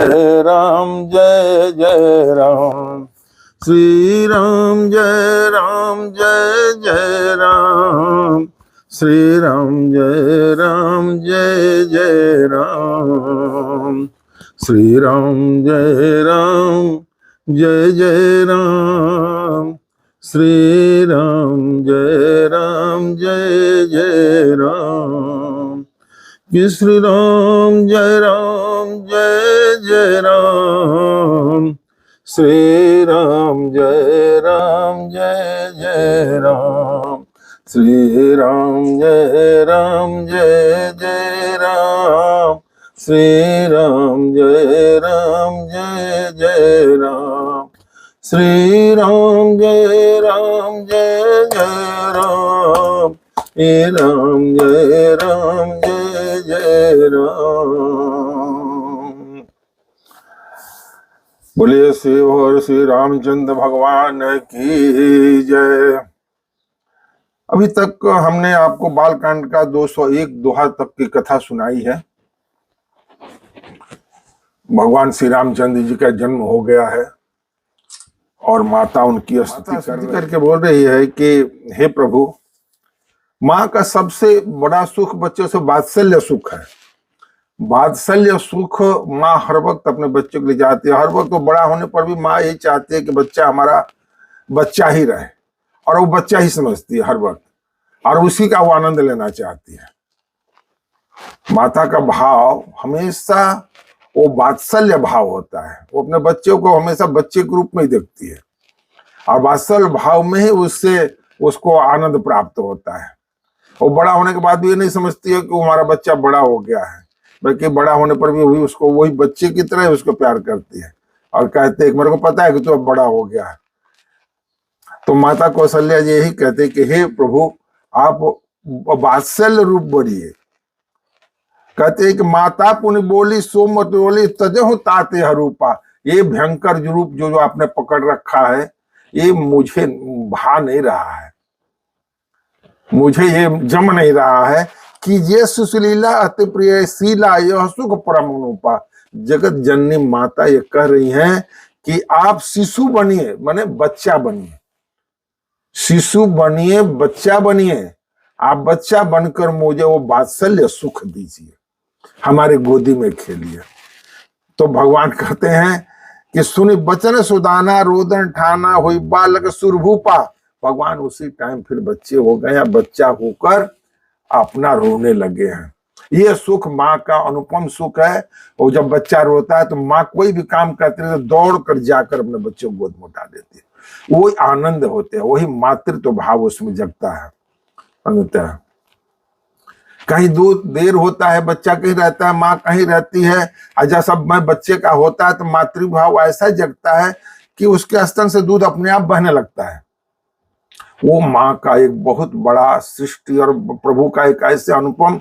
जय राम जय जय राम। श्री राम जय राम जय जय राम। श्री राम जय राम जय जय राम। श्री राम जय राम जय जय राम। श्री राम जय राम जय जय राम। श्री राम जय जय राम। श्री राम जय जय राम। श्री राम जय जय राम। श्री राम जय जय राम। श्री राम जय जय राम। श्री राम जय जय राम। बोलिए श्री और श्री रामचंद्र भगवान की जय। अभी तक हमने आपको बालकांड का 201 दोहा तक की कथा सुनाई है। भगवान श्री रामचंद्र जी का जन्म हो गया है और माता उनकी स्तुति करके बोल रही है कि हे प्रभु, माँ का सबसे बड़ा सुख बच्चों से वात्सल्य सुख है। वात्सल्य सुख माँ हर वक्त अपने बच्चे को ले जाती है। हर वक्त तो बड़ा होने पर भी माँ यही चाहती है कि बच्चा हमारा बच्चा ही रहे, और वो बच्चा ही समझती है हर वक्त, और उसी का वो आनंद लेना चाहती है। माता का भाव हमेशा वो वात्सल्य भाव होता है। वो अपने बच्चों को हमेशा बच्चे के रूप में ही देखती है, और वात्सल्य भाव में ही उसको आनंद प्राप्त होता है। वो बड़ा होने के बाद भी ये नहीं समझती है कि हमारा बच्चा बड़ा हो गया है, बल्कि बड़ा होने पर भी उसको वही बच्चे की तरह उसको प्यार करती है और कहते हैं मेरे को पता है कि तू अब बड़ा हो गया है। तो माता कौशल्या जी यही कहते कि हे प्रभु, आप वात्सल्य रूप बढ़िए। कहते हैं कि माता पुण्य बोली सो मत बोली तजहु ताते हरूपा। ये भयंकर रूप जो आपने पकड़ रखा है, ये मुझे भा नहीं रहा है, मुझे ये जम नहीं रहा है कि ये सुशीला अति प्रिय शीला यह सुख परमनुपा। जगत जननी माता ये कह रही हैं कि आप शिशु बनिए, माने बच्चा बनिए, शिशु बनिए, बच्चा बनिए। आप बच्चा बनकर मुझे वो वात्सल्य सुख दीजिए, हमारे गोदी में खेलिए। तो भगवान कहते हैं कि सुनि बचन सुदाना रोदन ठाना हुई बालक सुरभूपा। भगवान उसी टाइम फिर बच्चे हो गए, बच्चा होकर अपना रोने लगे हैं। ये सुख माँ का अनुपम सुख है। और जब बच्चा रोता है तो माँ कोई भी काम करती है तो दौड़ कर जाकर अपने बच्चे को गोद में उठा देती है। वही आनंद होते हैं, वही मातृत्व भाव उसमें जगता है। कहीं दूर देर होता है, बच्चा कहीं रहता है, माँ कहीं रहती है, और जब सब में बच्चे का होता है तो मातृभाव ऐसा जगता है कि उसके स्तन से दूध अपने आप बहने लगता है। वो माँ का एक बहुत बड़ा सृष्टि और प्रभु का एक ऐसे अनुपम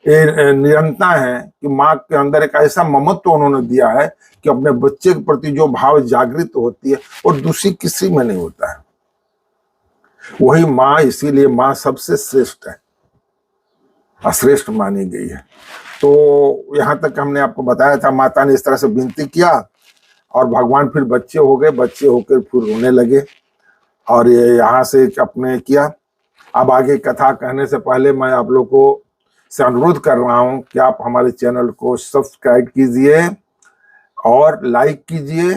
निरंता है कि माँ के अंदर एक ऐसा ममत्व उन्होंने दिया है कि अपने बच्चे के प्रति जो भाव जागृत होती है और दूसरी किसी में नहीं होता है। वही माँ, इसीलिए माँ सबसे श्रेष्ठ है, अश्रेष्ठ मानी गई है। तो यहाँ तक हमने आपको बताया था, माता ने इस तरह से विनती किया और भगवान फिर बच्चे हो गए, बच्चे होकर फिर रोने लगे और ये यहाँ से अपने किया। अब आगे कथा कहने से पहले मैं आप लोग को से अनुरोध कर रहा हूँ कि आप हमारे चैनल को सब्सक्राइब कीजिए और लाइक कीजिए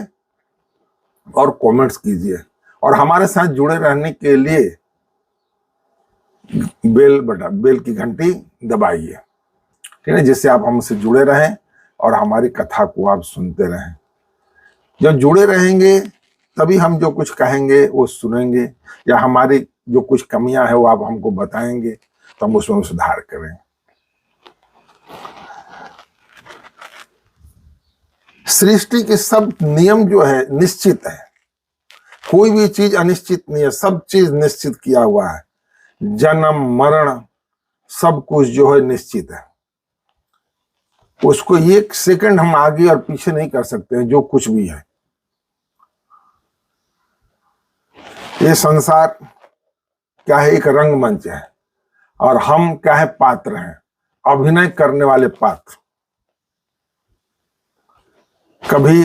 और कमेंट्स कीजिए, और हमारे साथ जुड़े रहने के लिए बेल की घंटी दबाइए, ठीक है, जिससे आप हमसे जुड़े रहें और हमारी कथा को आप सुनते रहें। जब जुड़े रहेंगे तभी हम जो कुछ कहेंगे वो सुनेंगे, या हमारी जो कुछ कमियां हैं वो आप हमको बताएंगे तो हम उसमें सुधार करें। सृष्टि के सब नियम जो है निश्चित है, कोई भी चीज अनिश्चित नहीं है, सब चीज निश्चित किया हुआ है। जन्म मरण सब कुछ जो है निश्चित है, उसको एक सेकंड हम आगे और पीछे नहीं कर सकते हैं। जो कुछ भी है, ये संसार क्या है, एक रंगमंच है, और हम क्या है, पात्र हैं, अभिनय करने वाले पात्र। कभी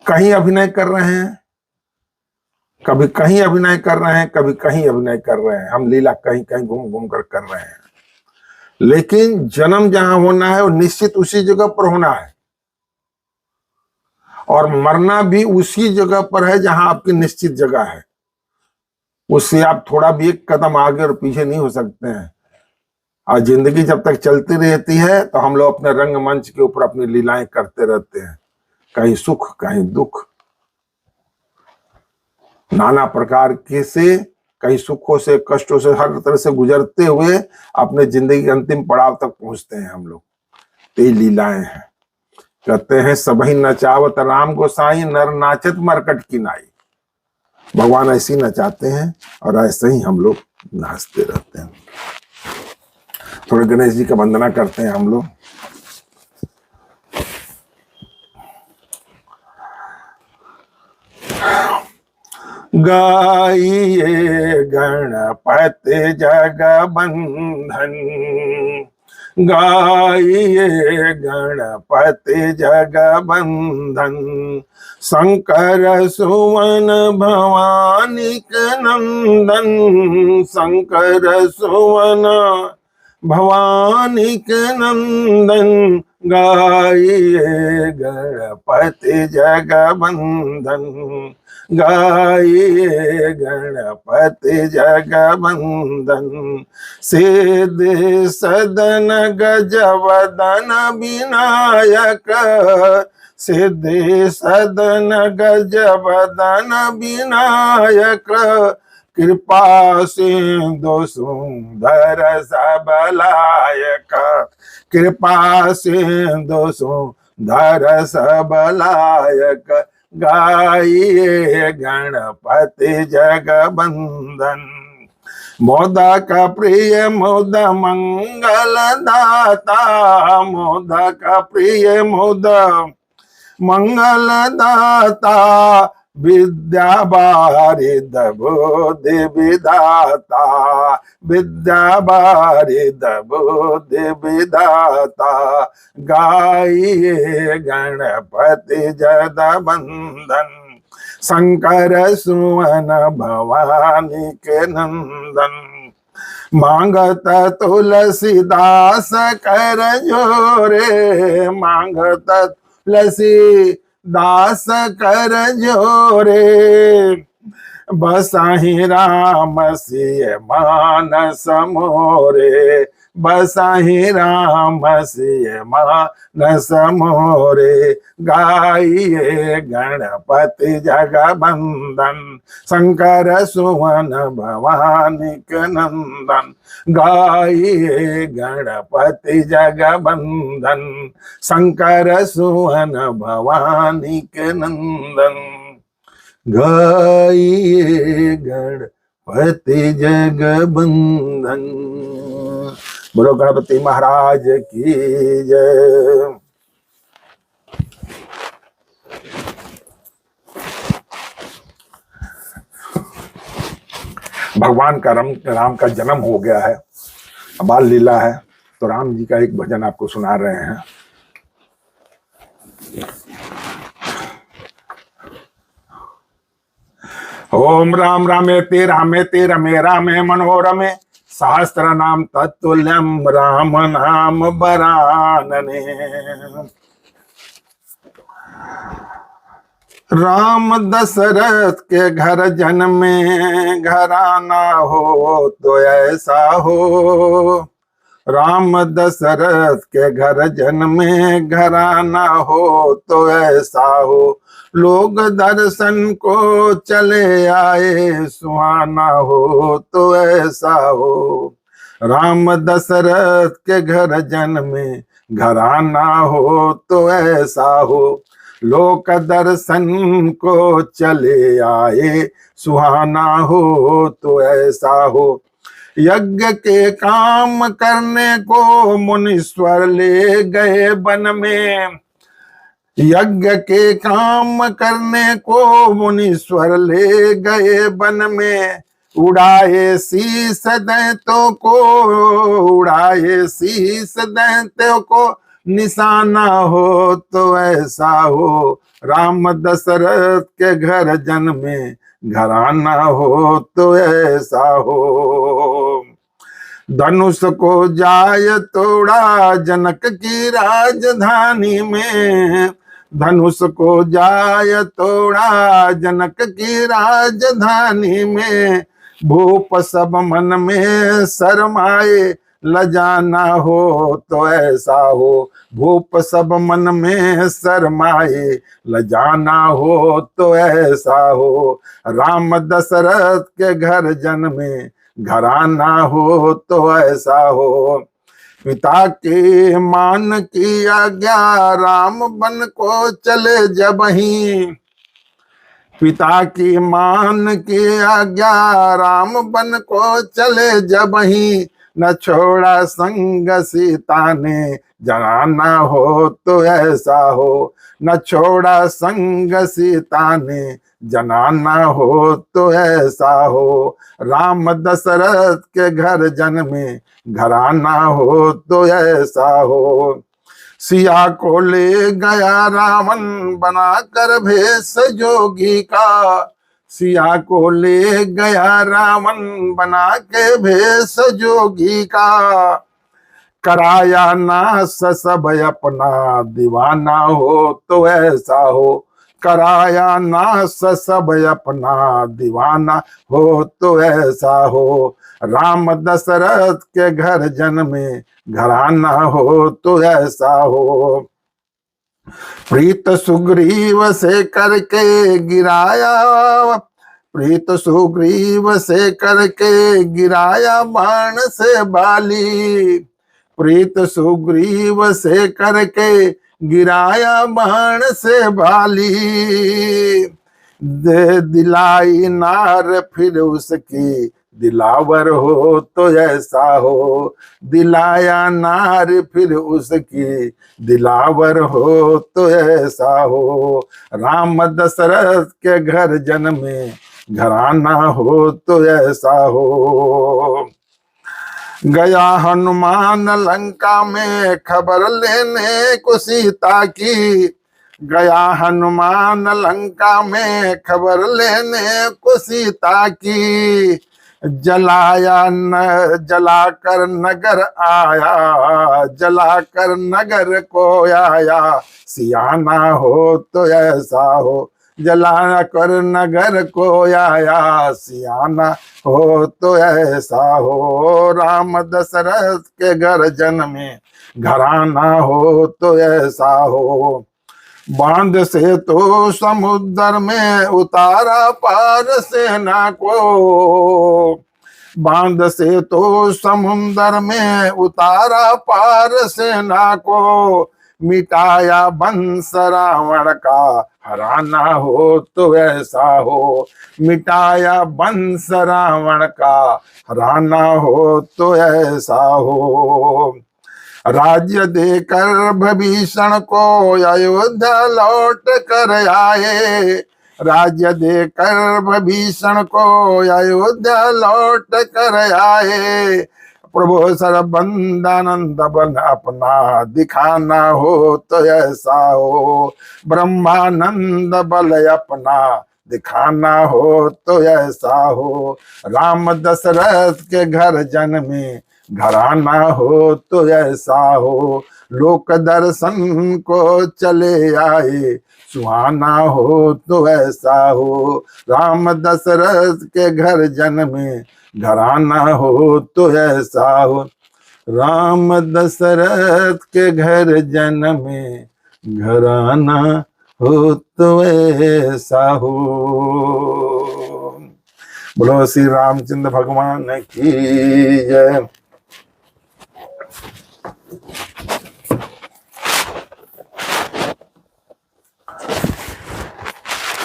कहीं अभिनय कर रहे हैं, कभी कहीं अभिनय कर रहे हैं, कभी कहीं अभिनय कर रहे हैं। हम लीला कहीं कहीं घूम घूम कर रहे हैं, लेकिन जन्म जहां होना है वो निश्चित उसी जगह पर होना है, और मरना भी उसी जगह पर है जहां आपकी निश्चित जगह है। उससे आप थोड़ा भी एक कदम आगे और पीछे नहीं हो सकते हैं। और जिंदगी जब तक चलती रहती है तो हम लोग अपने रंगमंच के ऊपर अपनी लीलाएं करते रहते हैं, कहीं सुख कहीं दुख, नाना प्रकार के से, कहीं सुखों से कष्टों से हर तरह से गुजरते हुए अपने जिंदगी के अंतिम पड़ाव तक पहुंचते हैं हम लोग। तो ये लीलाएं हैं। कहते हैं सबही नचावत राम गोसाई, नर नाचत मरकट की नाई। भगवान ऐसे ही नचाते हैं और ऐसे ही हम लोग नाचते रहते हैं। थोड़े गणेश जी का वंदना करते हैं हम लोग। गाइए गणपति जगबंधन, गाइए गणपति जगबंधन, शंकर सुवन भवानी के नंदन, शंकर सुवन भवानी के नंदन, गाइए गणपति जगबंधन, गाइए गणपति जगबंधन। सिद्धि सदन गजवदन विनायक, सिद्धि सदन गजवदन विनायक, कृपा सिंधु सुंदर सबलायक, कृपा सिंधु सुंदर सबलायक, गाइए गणपति जगबंधन। मोदक प्रिय मुद मंगल दाता, मोदक प्रिय मुद मंगल दाता, विद्या बारिद बुद्धि विधाता, विद्या बारिद बुद्धि विधाता, गाइए गणपति जगबंधन, शंकर सुवन भवानी के नंदन। मांगत तुलसीदास कर जोरे, मांगत तुलसी दास कर जोरे, बसाही राम सिय मानस मोरे, बसाही राम सिय मानस मोरे, गाइए गणपति जगबंधन, शंकर सुवन भवानी के नंदन, गाइए गणपति जगबंधन, शंकर सुवन भवानी के नंदन, गाइए गणपति जगबंधन। बोलो गणपति महाराज की जय। भगवान का राम का जन्म हो गया है, बाल लीला है, तो राम जी का एक भजन आपको सुना रहे हैं। ओम राम रामेति रामेति रमे रामे मनोरमे, सहस्त्र नाम तत्तुल्यम राम नाम वरानने। राम दशरथ के घर जन्मे, घराना हो तो ऐसा हो, राम दशरथ के घर जन्मे, घराना हो तो ऐसा हो, लोग दर्शन को चले आए, सुहाना हो तो ऐसा हो, राम दशरथ के घर जन्मे, घराना हो तो ऐसा हो, लोक दर्शन को चले आए, सुहाना हो तो ऐसा हो, यज्ञ के काम करने को मुनीश्वर ले गए वन में, यज्ञ के काम करने को मुनीश्वर ले गए वन में, उड़ाए शीस दैत्यों को, उड़ाए शीस दैत्यों को, निशाना हो तो ऐसा हो, राम दशरथ के घर जन्मे, घराना हो तो ऐसा हो। धनुष को जाय तोड़ा जनक की राजधानी में, धनुष को जाय तोड़ा जनक की राजधानी में, भूप सब मन में शरमाए, लजाना हो तो ऐसा हो, भूप सब मन में शरमाए, लजाना हो तो ऐसा हो, राम दशरथ के घर जन्मे, घराना हो तो ऐसा हो। पिता के मान की आज्ञा राम बन को चले जबहीं, पिता की मान की आज्ञा राम बन को चले जबहीं, न छोड़ा संग सीता ने, जनाना हो तो ऐसा हो, न छोड़ा संग सीता ने, जनाना हो तो ऐसा हो, राम दशरथ के घर जन्मे, घराना हो तो ऐसा हो। सिया को ले गया रावण बनाकर भेष जोगी का, सिया को ले गया रावण बना के भेष जोगी का, कराया नाश सब अपना, दीवाना हो तो ऐसा हो, कराया नाश सब अपना, दीवाना हो तो ऐसा हो, राम दशरथ के घर जन्मे, घराना हो तो ऐसा हो। प्रीत सुग्रीव से करके गिराया, प्रीत सुग्रीव से करके गिराया बाण से बाली, प्रीत सुग्रीव से करके गिराया बाण से बाली, दे दिलाई नार फिर उसकी, दिलावर हो तो ऐसा हो, दिलाया नार फिर उसकी, दिलावर हो तो ऐसा हो, राम दशरथ के घर जन्मे, घराना हो तो ऐसा हो। गया हनुमान लंका में खबर लेने को सीता की, गया हनुमान लंका में खबर लेने को सीता की, जलाया न जलाकर नगर आया, जलाकर नगर को आया, सियाना हो तो ऐसा हो, जला कर नगर को आया, सियाना हो तो ऐसा हो, राम दशरथ के घर जन्मे, घराना हो तो ऐसा हो। बांध से तो समुद्र में उतारा पार सेना को, बांध से तो समुद्र में उतारा पार सेना को, मिटाया वंश रावण का, हराना हो तो ऐसा हो, मिटाया वंश रावण का, हराना हो तो ऐसा हो। राज्य देकर विभीषण को अयोध्या लौट कर आए, राज्य देकर विभीषण को अयोध्या लौट कर आए, प्रभु सरबंदानंद बन अपना, दिखाना हो तो ऐसा हो, ब्रह्मानंद बल अपना, दिखाना हो तो ऐसा हो, राम दशरथ के घर जन्मे, घराना हो तो ऐसा हो, लोक दर्शन को चले आए, सुहाना हो तो ऐसा हो, राम दशरथ के घर जन्मे, घराना हो तो ऐसा हो, राम दशरथ के घर जन्मे, घराना हो तो ऐसा हो। बोलो श्री रामचंद्र भगवान की जय।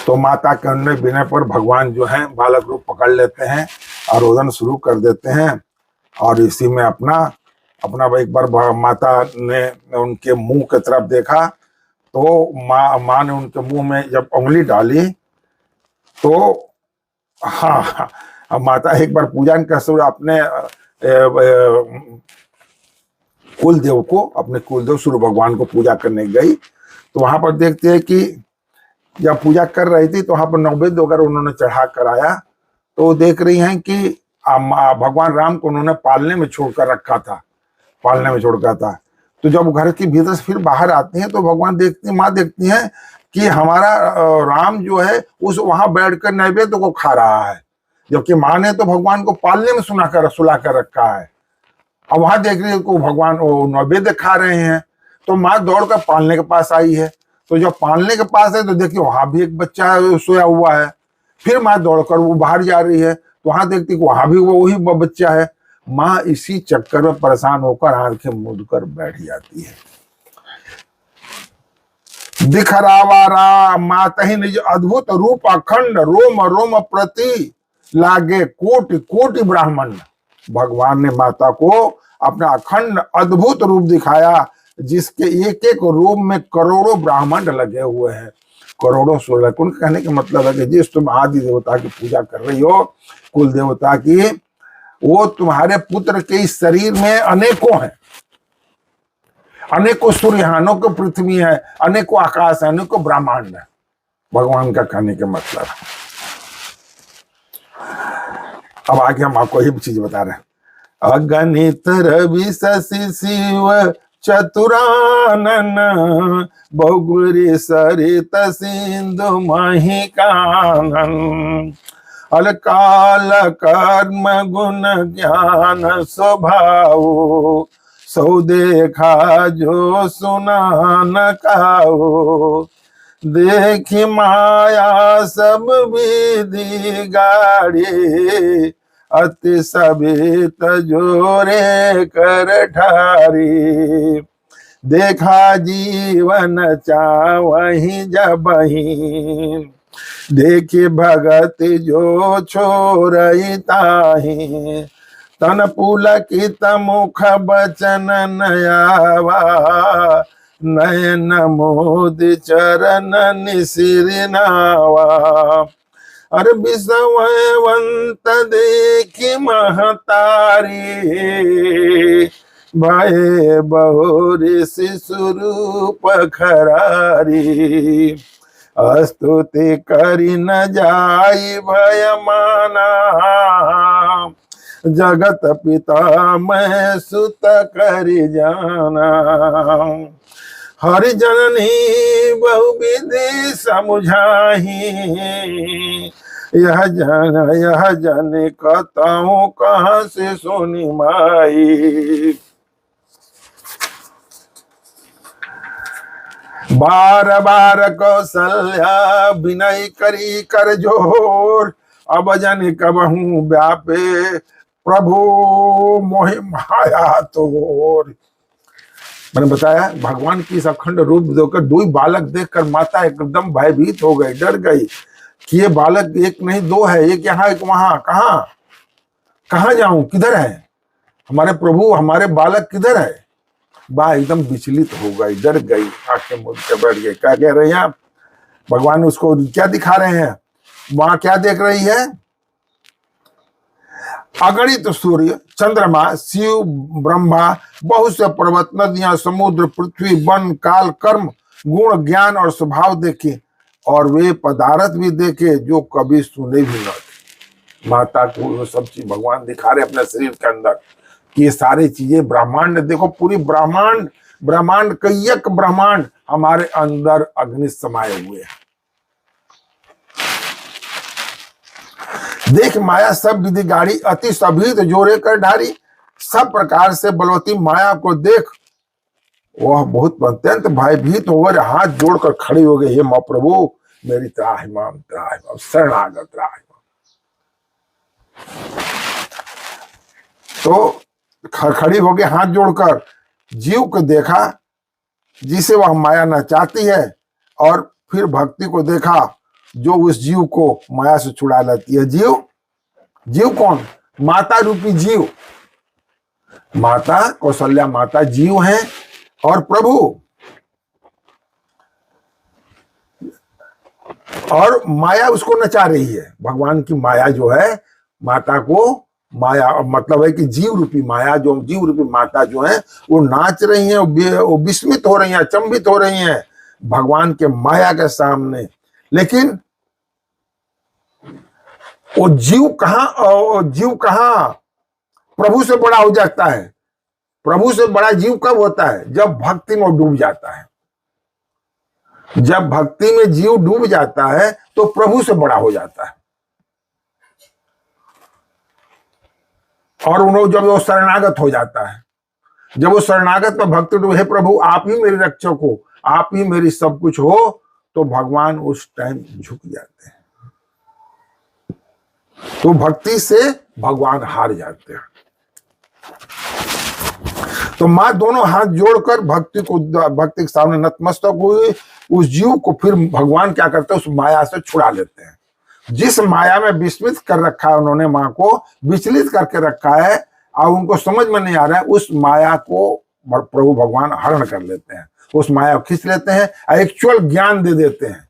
तो माता के अन्य बिना पर भगवान जो है बालक रूप पकड़ लेते हैं और रोदन शुरू कर देते हैं, और इसी में अपना अपना एक बार माता ने उनके मुंह की तरफ देखा, तो माँ ने उनके मुंह में जब उंगली डाली, तो हाँ माता एक बार पूजन कर अपने कुलदेव को, अपने कुलदेव सूर्य भगवान को पूजा करने गई। तो वहां पर देखते हैं कि जब पूजा कर रही थी तो वहां पर नैवेद्य वगैरह उन्होंने चढ़ा कर आया, तो देख रही हैं कि भगवान राम को उन्होंने पालने में छोड़कर रखा था, पालने में छोड़कर था। तो जब घर के भीतर से फिर बाहर आती हैं तो भगवान देखती, माँ देखती हैं कि हमारा राम जो है उस वहां बैठकर नैवेद्य को खा रहा है, जबकि माँ ने तो भगवान को पालने में सुला कर रखा है। अब वहां देख रही है को भगवान वो नैवेद्य खा रहे हैं, तो माँ दौड़कर पालने के पास आई है। तो जब पालने के पास है तो देखिए वहां भी एक बच्चा सोया हुआ है। फिर माँ दौड़कर वो बाहर जा रही है तो वहां देखती है वहां भी वही बच्चा है। माँ इसी चक्कर में परेशान होकर आंखें मूंद कर बैठ जाती है। दिख रावा राम माता ही निज अद्भुत रूप अखंड रोम रोम प्रति लागे कोटि कोटि ब्राह्मण। भगवान ने माता को अपना अखंड अद्भुत रूप दिखाया, जिसके एक एक रूप में करोड़ों ब्राह्मण लगे हुए हैं। करोड़ों 16 कहने का मतलब है कि जिस तुम आदि देवता की पूजा कर रही हो, कुल देवता की, वो तुम्हारे पुत्र के इस शरीर में अनेकों हैं, अनेकों सूर्य, अनेकों पृथ्वी है, अनेकों आकाश है, अनेकों ब्रह्मांड है। भगवान का कहने का मतलब। अब आगे हम आपको यही चीज बता रहे हैं। अगणित रवि शशि शिव चतुरानन बहुगुरी सरित सिंधु महिकानन अलकाल कर्म गुण ज्ञान स्वभाव सौ देखा जो सुना न काओ देखी माया सब विधि गाड़ी अति सबित जोरे कर ठारी देखा जीवन चावही जबही देखी भगत जो छोरई ताही तन पुलकित मुख बचन नयावा नयन मोद चरण निसिरनावा अरे विषवंत देखी महतारी भय बहुरी शिशुरूप खरारी स्तुति करी न जाई भय माना जगत पिता मैं सुत करी जाना हरि जननी बहुविधि समुझाही यह जन कताऊं कहाँ से सुनी माई बार बार कौशल्या विनय करी कर जोर अब जन कबहू व्यापे प्रभु मोहि माया तोर। मैंने बताया भगवान की इस अखंड रूप देकर दो ही बालक देखकर माता एकदम भयभीत हो गई, डर गई कि ये बालक एक नहीं दो है, एक यहाँ एक वहां, कहाँ जाऊं, किधर है हमारे प्रभु, हमारे बालक किधर है। बा एकदम विचलित हो गई, डर गई, आंखें मूंद के बैठ गई। क्या कह रहे हैं भगवान, उसको क्या दिखा रहे हैं, वहां क्या देख रही है, अगणित सूर्य चंद्रमा शिव ब्रह्मा बहुत से पर्वत नदियां समुद्र पृथ्वी वन काल कर्म गुण ज्ञान और स्वभाव देखे और वे पदार्थ भी देखे जो कभी सुने भी न थे। माता को वो सब चीज भगवान दिखा रहे अपने शरीर के अंदर कि ये सारी चीजें ब्रह्मांड देखो, पूरी ब्रह्मांड कैयक ब्रह्मांड हमारे अंदर अग्नि समाये हुए हैं। देख माया सब विधि गाड़ी अति सभीत जोरे कर ढारी, सब प्रकार से बलवती माया को देख वह बहुत अत्यंत भयभीत होकर हाथ जोड़कर खड़ी हो गई, हे मां प्रभु मेरी त्राहिमाम शरणागत त्राहिमाम। तो खड़ी हो गई हाथ जोड़कर, जीव को देखा जिसे वह माया न चाहती है और फिर भक्ति को देखा जो उस जीव को माया से छुड़ा लेती है। जीव कौन, माता रूपी जीव, माता कौशल्या माता जीव है और प्रभु और माया उसको नचा रही है। भगवान की माया जो है माता को माया मतलब है कि जीव रूपी माया, जो जीव रूपी माता जो है वो नाच रही हैं, वो विस्मित हो रही हैं, अचंभित हो रही हैं भगवान के माया के सामने। लेकिन वो जीव कहां प्रभु से बड़ा हो जाता है। प्रभु से बड़ा जीव कब होता है? जब भक्ति में डूब जाता है। जब भक्ति में जीव डूब जाता है तो प्रभु से बड़ा हो जाता है। और उन्होंने जब वो शरणागत हो जाता है, जब वो शरणागत में भक्ति डूब, हे प्रभु आप ही मेरे रक्षक हो, आप ही मेरी सब कुछ हो, तो भगवान उस टाइम झुक जाते हैं। तो भक्ति से भगवान हार जाते हैं। तो माँ दोनों हाथ जोड़कर भक्ति के सामने नतमस्तक हुई। उस जीव को फिर भगवान क्या करते हैं? उस माया से छुड़ा लेते हैं। जिस माया में विस्मित कर रखा है उन्होंने, माँ को विचलित करके रखा है और उनको समझ में नहीं आ रहा है, उस माया को प्रभु भगवान हरण कर लेते हैं, उस माया को खींच लेते हैं और एक्चुअल ज्ञान दे देते हैं।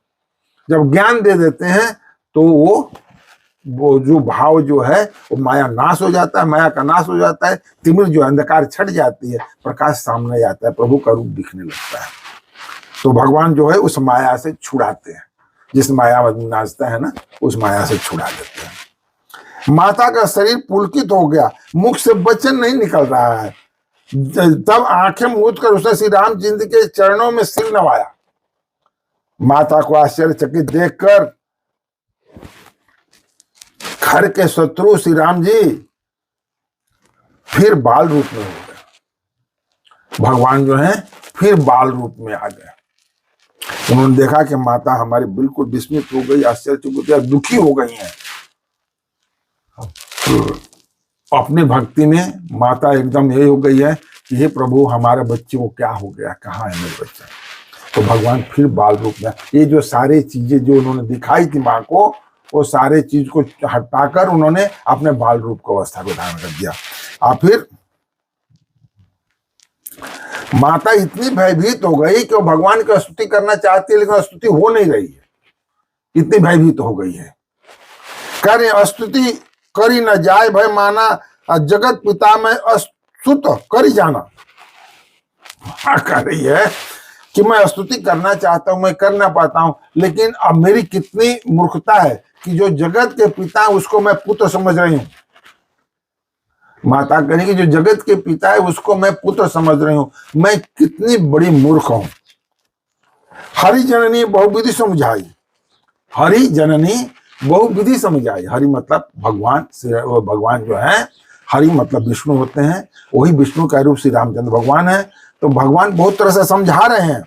जब ज्ञान दे देते हैं तो वो जो भाव जो है वो माया नाश हो जाता है, माया का नाश हो जाता है, तिमिर जो अंधकार छट जाती है, प्रकाश सामने आता है, प्रभु का रूप दिखने लगता है। तो भगवान जो है उस माया से छुड़ाते हैं, जिस माया में नाचता है ना, उस माया से छुड़ा देते हैं। माता का शरीर पुलकित हो गया, मुख से वचन नहीं निकल रहा है। तब आंखें मूंद कर उसने श्री रामचंद्र के चरणों में सिर नवाया। माता को आश्चर्यचकित देखकर घर के शत्रु श्री राम जी फिर बाल रूप में हो गए। भगवान जो है फिर बाल रूप में आ गए। उन्होंने देखा कि माता हमारी बिल्कुल विस्मित हो गई, आश्चर्यचकित हो गई, दुखी हो गई हैं। अपनी भक्ति में माता एकदम यही हो गई है कि हे प्रभु हमारे बच्चे को क्या हो गया, कहाँ है मेरे बच्चे। तो भगवान फिर बाल रूप में, ये जो सारी चीजें जो उन्होंने दिखाई थी माँ को, वो सारे चीज को हटाकर उन्होंने अपने बाल रूप को अवस्था को धारण कर दिया। और फिर माता इतनी भयभीत हो गई कि वो भगवान की स्तुति करना चाहती है, लेकिन स्तुति हो नहीं रही है, इतनी भयभीत हो गई है। करे स्तुति करी न जाए भय माना, जगत पिता में अस्तुत करी जाना। कह रही है कि मैं स्तुति करना चाहता हूं, मैं कर ना पाता हूं, लेकिन अब मेरी कितनी मूर्खता है कि जो जगत के पिता है उसको मैं पुत्र समझ रही हूं। माता कहेगी जो जगत के पिता है उसको मैं पुत्र समझ रही हूं, मैं कितनी बड़ी मूर्ख हूं। हरि जननी बहुविधि समझाई, हरि जननी बहुविधि समझाई। हरि मतलब भगवान, भगवान जो है हरि मतलब विष्णु होते हैं, वही विष्णु का रूप श्री रामचंद्र भगवान है। तो भगवान बहुत तरह से समझा रहे हैं।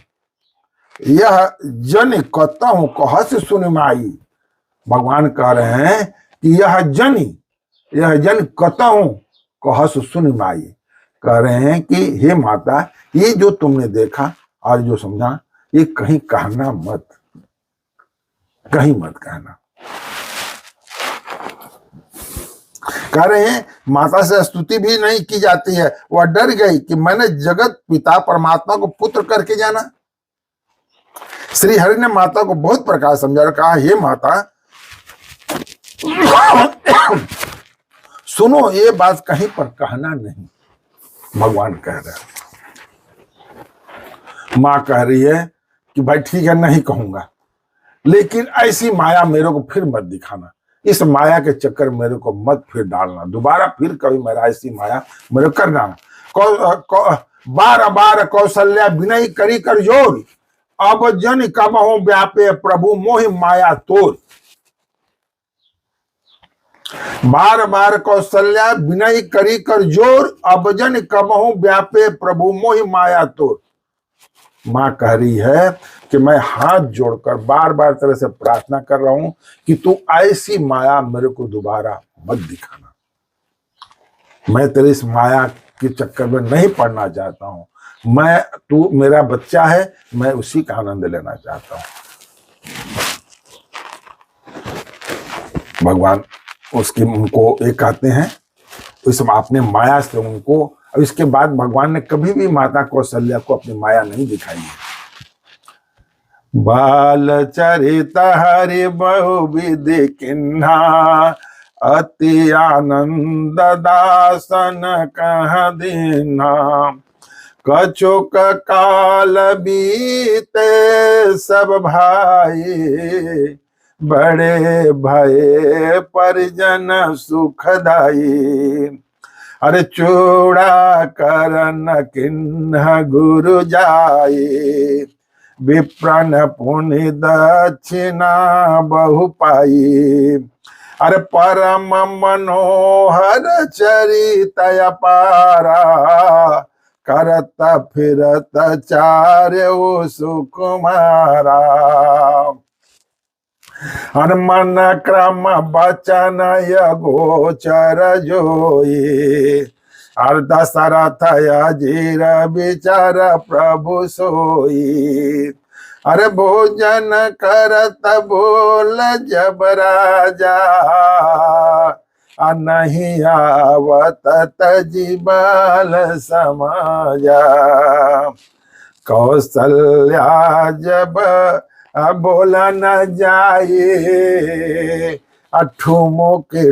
यह जन कतहु कहस सुन माई, भगवान कह रहे हैं कि यह जन कतहु कहस सुन माई, कह रहे हैं कि हे माता ये जो तुमने देखा और जो समझा ये कहीं कहना मत, कहीं मत कहना। कह रहे हैं माता से स्तुति भी नहीं की जाती है। वह डर गई कि मैंने जगत पिता परमात्मा को पुत्र करके जाना। श्री हरि ने माता को बहुत प्रकार समझा और कहा हे माता सुनो, ये बात कहीं पर कहना नहीं, भगवान कह रहे हैं। मां कह रही है कि भाई ठीक है नहीं कहूंगा, लेकिन ऐसी माया मेरे को फिर मत दिखाना, इस माया के चक्कर मेरे को मत फिर डालना, दोबारा फिर कभी मेरा ऐसी माया मेरे करना। बार बार कौशल्या विनय करी कर जोर, अब जन कबहु व्यापे प्रभु मोहि माया तोर। बार बार कौशल्या विनय करी कर जोर, अब जन कबहु व्यापे प्रभु मोहि माया तोर। मां कह रही है कि मैं हाथ जोड़कर बार बार तरह से प्रार्थना कर रहा हूं कि तू ऐसी माया मेरे को दोबारा मत दिखाना, मैं तेरी इस माया के चक्कर में नहीं पड़ना चाहता हूं, मैं तू मेरा बच्चा है, मैं उसी का आनंद लेना चाहता हूं। भगवान उसकी उनको एक कहते हैं उस अपने माया से उनको, और इसके बाद भगवान ने कभी भी माता कौशल्या को अपनी माया नहीं दिखाई है। बाल चरित हरि बहुविधि किन्हा, अति आनंद दासन कह दीना, कछुक काल बीते सब भाई, बड़े भये परिजन सुखदाई। अरे चूड़ा करन किन्ह गुरु जाई, विप्रन पुनि दक्षिणा बहु पाई। अरे परम मनोहर चरित अपारा, करत फिरत चार्य सुकुमारा। हनुमान क्रम बचन गोचर जोई, अर्ध दशरथ अजीर विचार प्रभु सोई। अरे भोजन करत बोल जब राजा, नहीं आवत तजी बाल समाजा। कौशल्या जब बोला न जाए, ठुमो के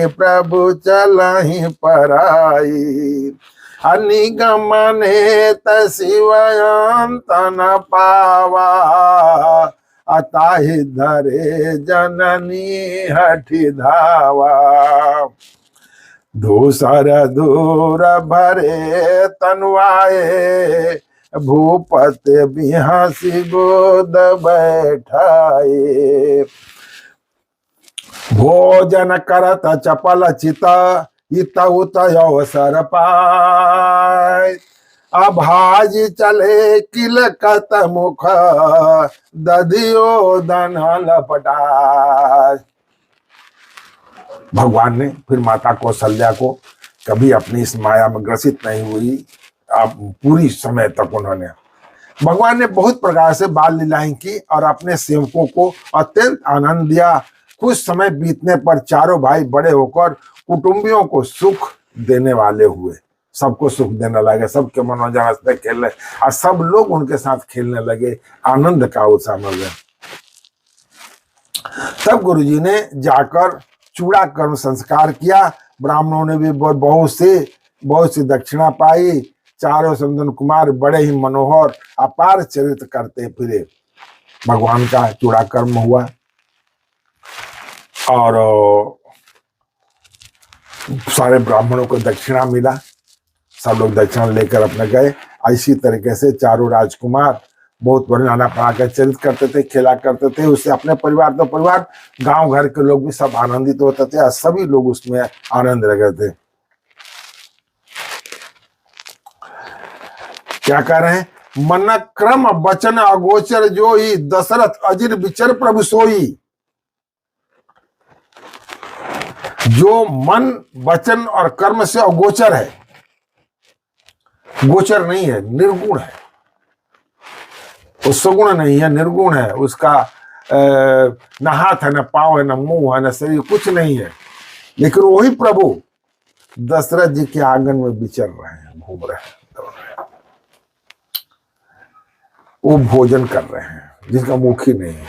प्रभु चलहि पराई। निगमने शिवयंत न पावा, अताहि धरे जननी हठि धावा। दूसर दूर भरे तनवाए, भूपति बिहासी गोद बैठाए। भोजन करत चपल चित, इत उत अवसर पाय। अभाज चले किलकत मुख, दधियो दन लपटाय। भगवान ने फिर माता कौशल्या को कभी अपनी इस माया में ग्रसित नहीं हुई। अब पूरी समय तक उन्होंने, भगवान ने बहुत प्रकार से बाल लीलाएं की और अपने सेवकों को अत्यंत आनंद दिया। कुछ समय बीतने पर चारों भाई बड़े होकर कुटुंबियों को सुख देने वाले हुए, सबको सुख देने लगे, सबके मनोरंजन हंसते खेलने, और सब लोग उनके साथ खेलने लगे, आनंद का उत्साह में गए। तब गुरुजी ने जाकर चूड़ा कर्म संस्कार किया। ब्राह्मणों ने भी बहुत सी दक्षिणा पाई। चारों संदन कुमार बड़े ही मनोहर अपार चरित्र करते फिरे। भगवान का चूड़ा कर्म हुआ और सारे ब्राह्मणों को दक्षिणा मिला। सब लोग दक्षिणा लेकर अपने गए। इसी तरीके से चारों राजकुमार बहुत बड़े नाना प्रकार के चरित्र करते थे, खेला करते थे। उससे अपने परिवार तो परिवार, गांव घर के लोग भी सब आनंदित होते थे और सभी लोग उसमें आनंद रह थे। क्या कह रहे हैं? मन क्रम वचन अगोचर जोई, दशरथ अजिर विचर प्रभु सोई। जो मन वचन और कर्म से अगोचर है, गोचर नहीं है, निर्गुण है, वो सगुण नहीं है, निर्गुण है। उसका न हाथ है, न पांव है, न मुंह है, न शरीर, कुछ नहीं है। लेकिन वही प्रभु दशरथ जी के आंगन में विचर रहे हैं, घूम रहे हैं, दौड़ रहे हैं। वो भोजन कर रहे हैं जिसका मुख ही नहीं है।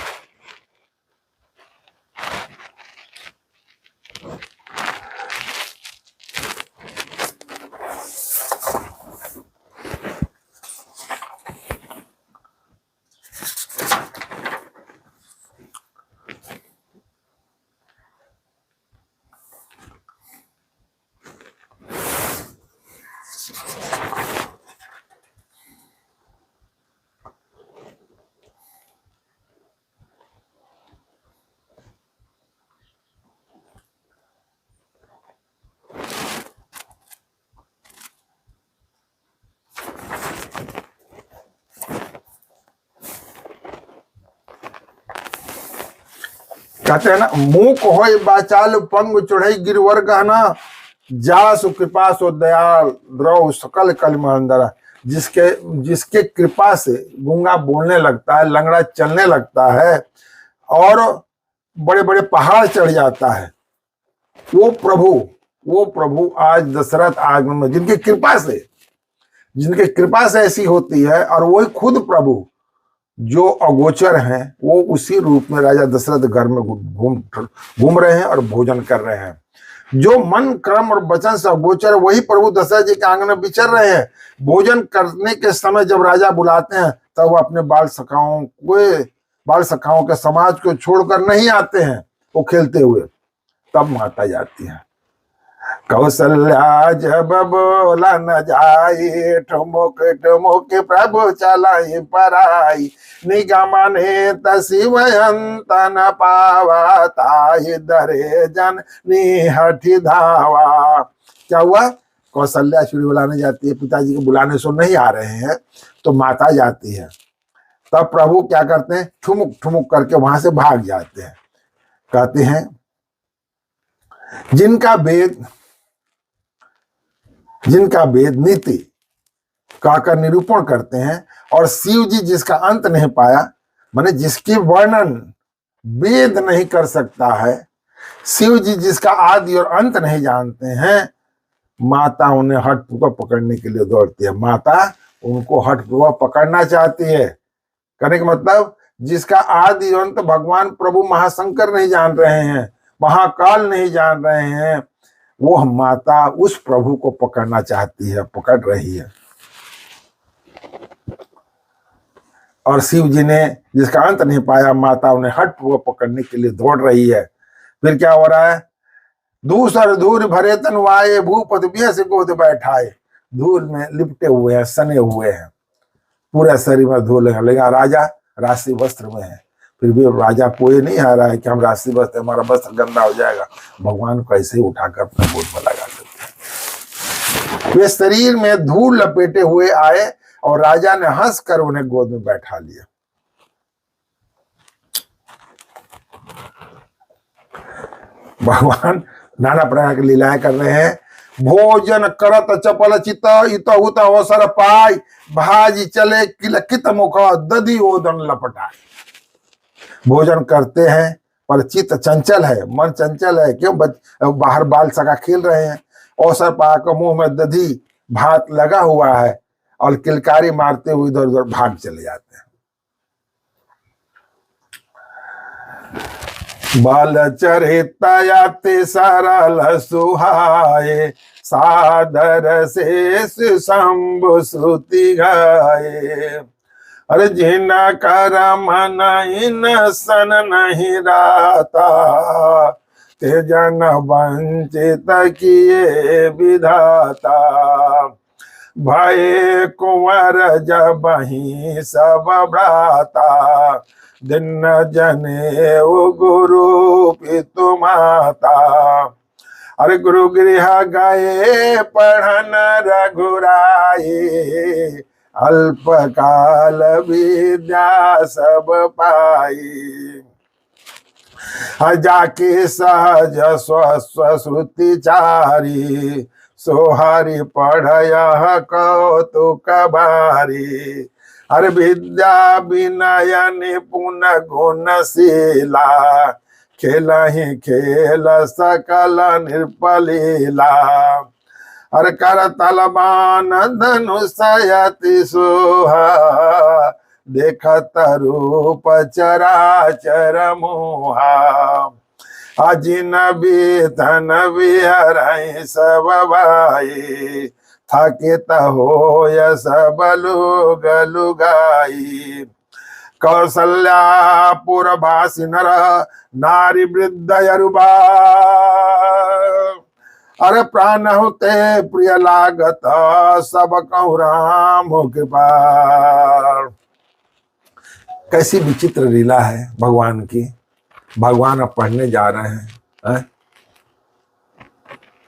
कहते हैं ना, मूक होय बाचाल पंग चढ़ई गिरवर गहना, जा सुकृपा सो दयाल द्रव सकल कलमंदरा। जिसके कृपा से गूंगा बोलने लगता है, लंगड़ा चलने लगता है और बड़े बड़े पहाड़ चढ़ जाता है, वो प्रभु आज दशरथ आगमन में, जिनकी कृपा से ऐसी होती है, और वही खुद प्रभु जो अगोचर हैं वो उसी रूप में राजा दशरथ घर में घूम रहे हैं और भोजन कर रहे हैं। जो मन कर्म और वचन से अगोचर वही प्रभु दशरथ जी के आंगन में विचर रहे हैं। भोजन करने के समय जब राजा बुलाते हैं तब वो अपने बाल सखाओं के समाज को छोड़कर नहीं आते हैं वो खेलते हुए। तब माता जाती है। कौशल्या जब बोला न जाई, ठुमुक ठुमुक प्रभु चलाई पराई, निगम ने तसिवयंत न पावा, ताहि दरे जन निहठि धावा। क्या हुआ? कौशल्या श्री बुलाने जाती है, पिताजी को बुलाने सो नहीं आ रहे हैं तो माता जाती है। तब प्रभु क्या करते हैं? ठुमुक ठुमुक करके वहां से भाग जाते हैं। कहते हैं जिनका वेद नीति कहकर निरूपण करते हैं और शिव जी जिसका अंत नहीं पाया, माने जिसकी वर्णन वेद नहीं कर सकता है, शिव जी जिसका आदि और अंत नहीं जानते हैं, माता उन्हें हठपूर्वक पकड़ने के लिए दौड़ती है। माता उनको हठपूर्वक पकड़ना चाहती है। कहने का मतलब जिसका आदि और अंत भगवान प्रभु महाशंकर नहीं जान रहे हैं, महाकाल नहीं जान रहे हैं, वो माता उस प्रभु को पकड़ना चाहती है, पकड़ रही है। और शिव जी ने जिसका अंत नहीं पाया, माता उन्हें हठपूर्वक पकड़ने के लिए दौड़ रही है। फिर क्या हो रहा है? दूसर धूल भरे तन वाये, भूपति बिहस गोद बैठाए। धूल में लिपटे हुए हैं, सने हुए हैं, पूरा शरीर में धूल है। लेकिन राजा राशि वस्त्र में है। फिर भी राजा कोई नहीं आ रहा है कि हम राशि वस्त्र, हमारा वस्त्र गंदा हो जाएगा। भगवान को ऐसे ही उठाकर अपने गोद में लगा देते हैं। वे शरीर में धूल लपेटे हुए आए और राजा ने हंसकर उन्हें गोद में बैठा लिया। भगवान नाना प्रकार की लीलाएं कर रहे हैं। भोजन करत चपल चित इत उत अवसर पाई, भाजी चले किलकित मुख दधी ओदन लपटाए। भोजन करते हैं पर चित्त चंचल है, मन चंचल है। क्यों? बाहर बाल सखा खेल रहे हैं। अवसर पाकर मुंह में दधी भात लगा हुआ है और किलकारी मारते हुए इधर उधर भाग चले जाते हैं। बाल चरितायाते सरल सुहाए, सादर से शंभु श्रुति गाए। अरे जिन कर मन इन सन नहीं राता, ते जन वंचित किए विधाता। भय कुंवर जब ही सब भ्राता, दिन जने गुरु पितु माता। अरे गुरु गृह गए पढ़न रघुराई, अल्प काल विद्या सब पाई। जाके सहज स्वश्रुति चारी, सोहरि पढ़य कौतुक भारी। अरे विद्या विनय निपुण गुणशीला, खेलहि खेल सकल नृपलीला। अरे कर तलबान धनुषयति सोहा, देखत रूप चराचर मोहा। अजिन बीतन बिहरहि सब भाई, थकित होय सब लोग लुगाई। कौशल्यापुर भाषी नर नारी वृद्ध यरुबा, अरे प्राण होते प्रिय लागत सब कहु राम कृपा। कैसी विचित्र लीला है भगवान की। भगवान अब पढ़ने जा रहे हैं,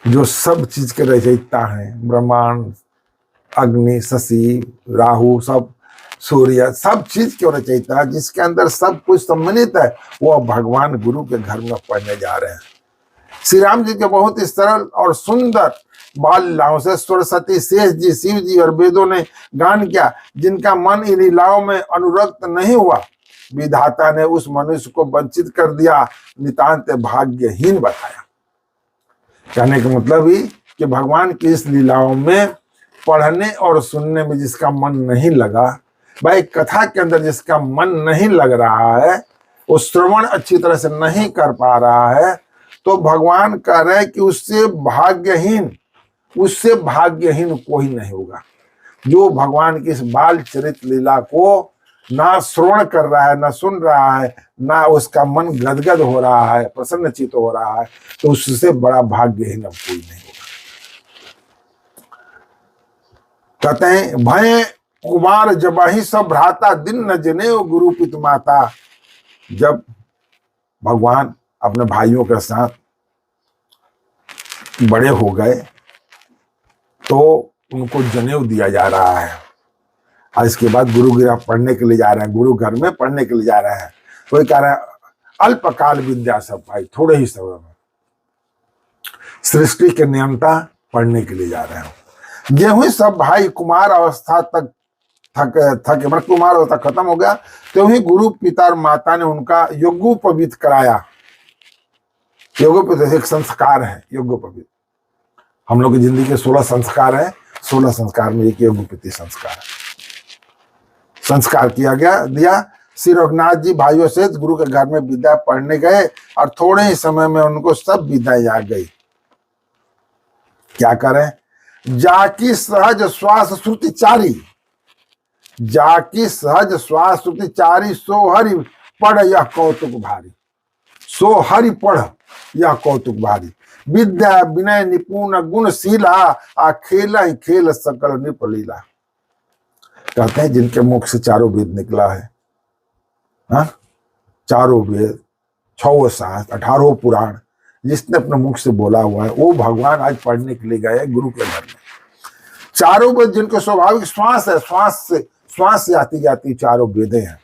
जो सब चीज के रचयिता हैं, ब्रह्मांड, अग्नि, शशि, राहु, सब सूर्य, सब चीज के रचयिता, जिसके अंदर सब कुछ सम्मिलित है, वो भगवान गुरु के घर में पढ़ने जा रहे हैं। श्री राम जी के बहुत ही सरल और सुंदर बाल लीलाओं से सरस्वती, शेष जी, शिव जी और वेदों ने गान किया। जिनका मन इन लीलाओं में अनुरक्त नहीं हुआ, विधाता ने उस मनुष्य को वंचित कर दिया, नितांत भाग्यहीन बताया। कहने का मतलब ही कि भगवान की इस लीलाओं में पढ़ने और सुनने में जिसका मन नहीं लगा, भाई कथा के अंदर जिसका मन नहीं लग रहा है, वो श्रवण अच्छी तरह से नहीं कर पा रहा है, तो भगवान कह रहे हैं कि उससे भाग्यहीन कोई नहीं होगा। जो भगवान की इस बाल चरित लीला को ना श्रवण कर रहा है, ना सुन रहा है, ना उसका मन गदगद हो रहा है, प्रसन्नचित हो रहा है, तो उससे बड़ा भाग्यहीन अब कोई नहीं होगा। कहते हैं भय कुमार जबहि सब भ्राता दिन न जने गुरु पित माता। जब भगवान अपने भाइयों के साथ बड़े हो गए तो उनको जनेऊ दिया जा रहा है, और इसके बाद गुरु गिरा पढ़ने के लिए जा रहे हैं, गुरु घर में पढ़ने के लिए जा रहे हैं। तो ये कह रहे हैं अल्पकाल विद्या सब भाई, थोड़े ही समय में सृष्टि के नियंता पढ़ने के लिए जा रहे हैं। गेहूं सब भाई कुमार अवस्था तक थके मतलब कुमार अवस्था खत्म हो गया, तो ही गुरु पिता और माता ने उनका यज्ञोपवीत कराया। यज्ञोपवीत एक संस्कार है, यज्ञोपवीत। हम लोग की जिंदगी के 16 संस्कार है, 16 संस्कार में एक यज्ञोपवीत संस्कार है। संस्कार किया गया दिया। श्री रघुनाथ जी भाइयों से गुरु के घर में विद्या पढ़ने गए और थोड़े ही समय में उनको सब विद्याएं आ गई। क्या करें? जाकी सहज श्वास श्रुति चारी, जाकी सहज श्वास श्रुति चारी, सो हरि पढ़ यह कौतुक भारी, सो हरि पढ़ यह कौतुक भारी। विद्या विनय निपुण गुणशीला, आ खेला ही खेल सकल निपलीला। कहते हैं जिनके मुख से चारों वेद निकला है, हाँ, चारों वेद, 6 शास्त्र, 18 पुराण, जिसने अपने मुख से बोला हुआ है, वो भगवान आज पढ़ने के लिए गए गुरु के घर में। चारों वेद जिनको स्वाभाविक श्वास है, श्वास से आती जाती चारों वेदें हैं,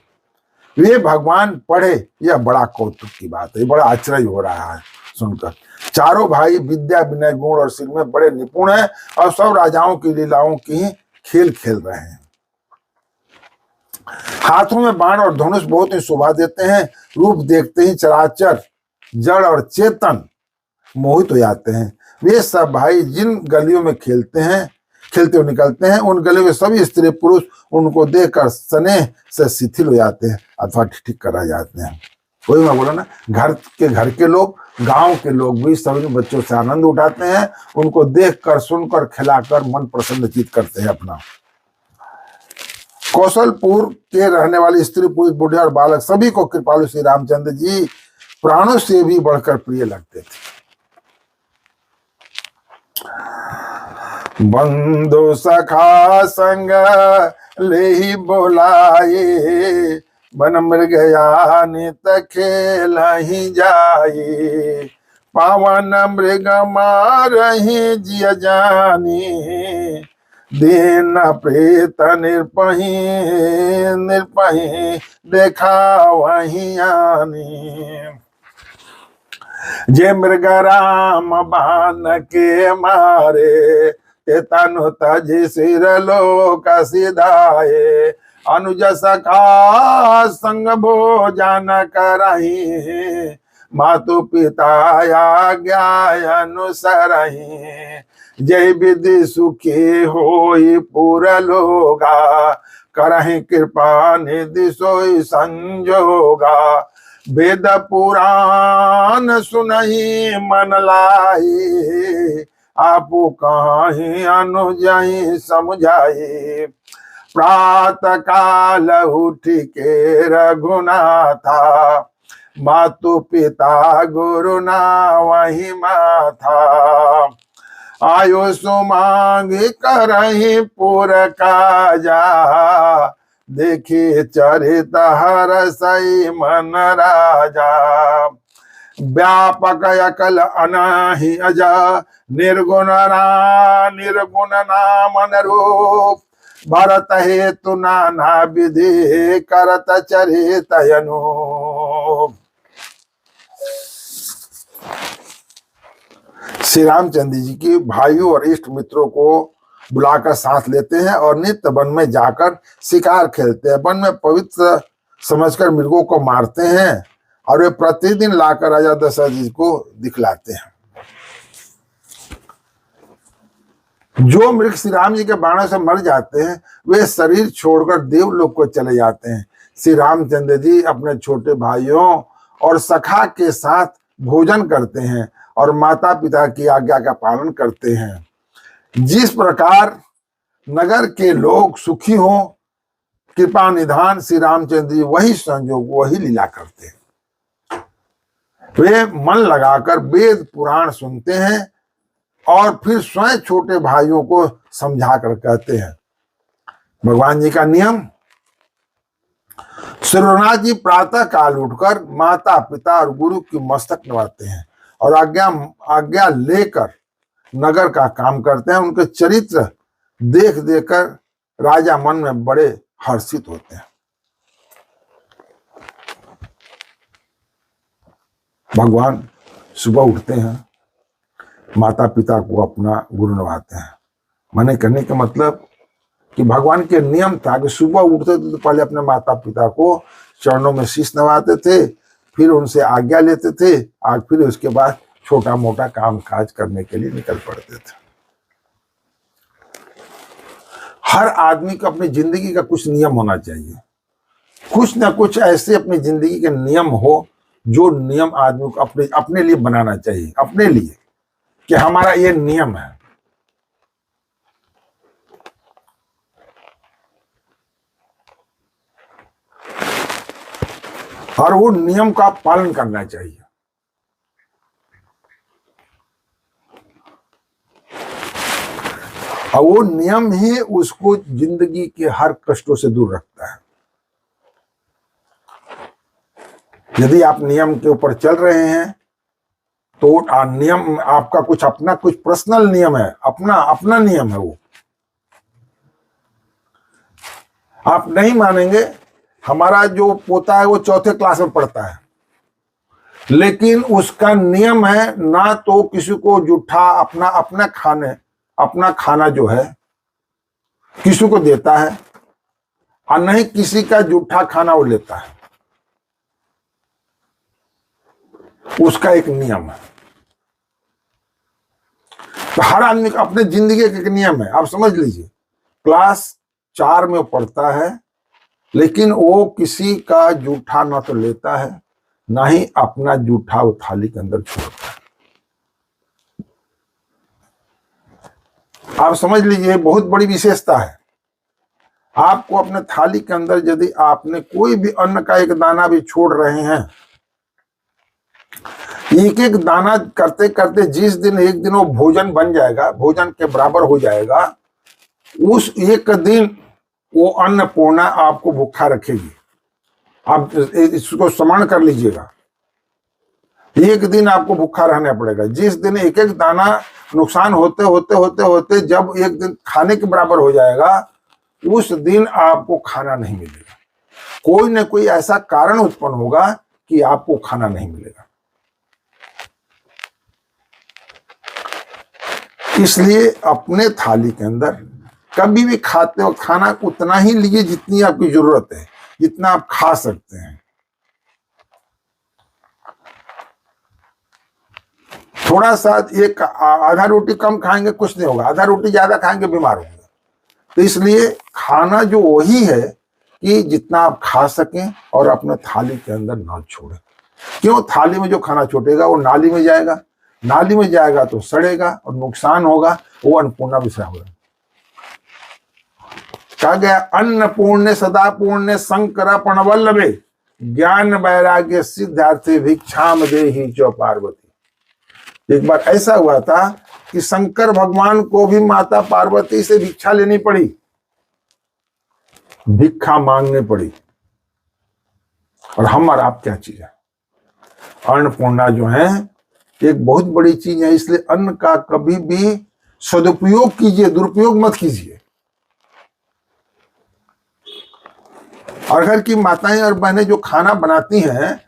वे भगवान पढ़े, यह बड़ा कौतुक की बात है, बड़ा आश्चर्य हो रहा है सुनकर। चारों भाई विद्या विनय गुण और सिर में बड़े निपुण हैं और सब राजाओं की लीलाओं की खेल खेल रहे हैं। हाथों में बाण और धनुष बहुत ही शोभा देते हैं। रूप देखते ही चराचर जड़ और चेतन मोहित हो जाते हैं। वे सब भाई जिन गलियों में खेलते हुए निकलते हैं, उन गलियों के सभी स्त्री पुरुष उनको देखकर स्नेह से शिथिल हो जाते हैं अथवा ठीक करा जाते हैं। वही मैं बोला ना, घर के लोग, गांव के लोग भी सभी बच्चों से आनंद उठाते हैं, उनको देखकर सुनकर खिलाकर मन प्रसन्नचित करते हैं अपना। कौशलपुर के रहने वाली स्त्री पुरुष बूढ़े और बालक सभी को कृपालु श्री रामचंद्र जी प्राणों से भी बढ़कर प्रिय लगते थे। बंधु सखा संग ले ही बोलाए, बन मृग नित खेल ही जाए। पावन मृग मारही जिय जानी, दीन प्रेत निर्पही देखा वही आनी। जे मृग राम बान के मारे, ते तनु तज सिर लोक सिधाए। अनुज सखा संग भोजन करही, मातु पिता आज्ञा अनुसरही। जय विधि सुखी होई पूरा लोगा, करहि कृपा निधि सोई संजोगा। वेद पुराण सुनहि मन लाई, आपु कहीं अनुजहि समझाई। प्रात काल उठ के रघुनाथा, मातु पिता गुरु ना वही माथा। आयो सुमांग करहि पुर काजा, देखी चरित हरसई मन राजा। व्यापक अकल अनाहि अजा, निर्गुण नाम अनुरूप। भरत हेतु नाना विधि, करत चरित अनूप। श्री रामचंद्र जी की भाइयों और इष्ट मित्रों को बुलाकर साथ लेते हैं और नित्य वन में जाकर शिकार खेलते हैं। वन में पवित्र समझकर मृगों को मारते हैं और वे प्रतिदिन लाकर राजा दशरथ जी को दिखलाते हैं। जो मृग श्री राम जी के बाणों से मर जाते हैं वे शरीर छोड़कर देवलोक को चले जाते हैं। श्री रामचंद्र जी अपने छोटे भाइयों और सखा के साथ भोजन करते हैं और माता पिता की आज्ञा का पालन करते हैं। जिस प्रकार नगर के लोग सुखी हों, कृपा निधान श्री रामचंद्र जी वही संयोग वही लीला करते हैं। वे मन लगाकर वेद पुराण सुनते हैं और फिर स्वयं छोटे भाइयों को समझा कर कहते हैं। भगवान जी का नियम, श्री रघुनाथ जी प्रातः काल उठकर माता पिता और गुरु की मस्तक नवाते हैं और आज्ञा लेकर नगर का काम करते हैं। उनके चरित्र देख देखकर राजा मन में बड़े हर्षित होते हैं। भगवान सुबह उठते हैं, माता पिता को अपना गुरु नवाते हैं। माने कहने का मतलब कि भगवान के नियम था कि सुबह उठते थे तो पहले अपने माता पिता को चरणों में शीश नवाते थे, फिर उनसे आज्ञा लेते थे, फिर उसके बाद छोटा मोटा काम काज करने के लिए निकल पड़ते थे। हर आदमी को अपनी जिंदगी का कुछ नियम होना चाहिए, कुछ ना कुछ ऐसे अपनी जिंदगी के नियम हो जो नियम आदमी को अपने लिए बनाना चाहिए, अपने लिए कि हमारा ये नियम है। और वो नियम का पालन करना चाहिए। और वो नियम ही उसको जिंदगी के हर कष्टों से दूर रखता है। यदि आप नियम के ऊपर चल रहे हैं तो नियम आपका कुछ अपना कुछ पर्सनल नियम है, अपना नियम है। वो आप नहीं मानेंगे, हमारा जो पोता है वो 4थे क्लास में पढ़ता है, लेकिन उसका नियम है ना तो किसी को जूठा अपना खाना जो है किसी को देता है और नहीं किसी का जूठा खाना वो लेता है। उसका एक नियम है। तो हर आदमी का अपने जिंदगी का एक नियम है। आप समझ लीजिए, क्लास 4 में पढ़ता है, लेकिन वो किसी का जूठा ना तो लेता है ना ही अपना जूठा वो थाली के अंदर छोड़ता है। आप समझ लीजिए, बहुत बड़ी विशेषता है। आपको अपने थाली के अंदर यदि आपने कोई भी अन्न का एक दाना भी छोड़ रहे हैं, एक एक दाना करते करते जिस दिन एक दिन वो भोजन बन जाएगा, भोजन के बराबर हो जाएगा, उस एक दिन वो अन्नपूर्णा आपको भूखा रखेगी। आप इसको स्मरण कर लीजिएगा, एक दिन आपको भूखा रहना पड़ेगा। जिस दिन एक एक दाना नुकसान होते होते होते होते जब एक दिन खाने के बराबर हो जाएगा, उस दिन आपको खाना नहीं मिलेगा। कोई न कोई ऐसा कारण उत्पन्न होगा कि आपको खाना नहीं मिलेगा। इसलिए अपने थाली के अंदर कभी भी खाते हो खाना उतना ही लीजिए जितनी आपकी जरूरत है, जितना आप खा सकते हैं। थोड़ा सा एक आधा रोटी कम खाएंगे कुछ नहीं होगा, आधा रोटी ज्यादा खाएंगे बीमार होंगे। तो इसलिए खाना जो वही है कि जितना आप खा सकें और अपने थाली के अंदर ना छोड़ें। क्यों? थाली में जो खाना छूटेगा वो नाली में जाएगा, नाली में जाएगा तो सड़ेगा और नुकसान होगा, वो अन्नपूर्णा विषय होगा। कहा गया, अन्नपूर्णे सदा पूर्णे शंकर प्रणवल्लभे ज्ञान वैराग्य सिद्धार्थे भिक्षाम देहि च पार्वती। एक बार ऐसा हुआ था कि शंकर भगवान को भी माता पार्वती से भिक्षा लेनी पड़ी, भिक्षा मांगनी पड़ी। और हम और आप क्या चीज है? अन्नपूर्णा जो है एक बहुत बड़ी चीज है। इसलिए अन्न का कभी भी सदुपयोग कीजिए, दुरुपयोग मत कीजिए। और घर की माताएं और बहनें जो खाना बनाती हैं,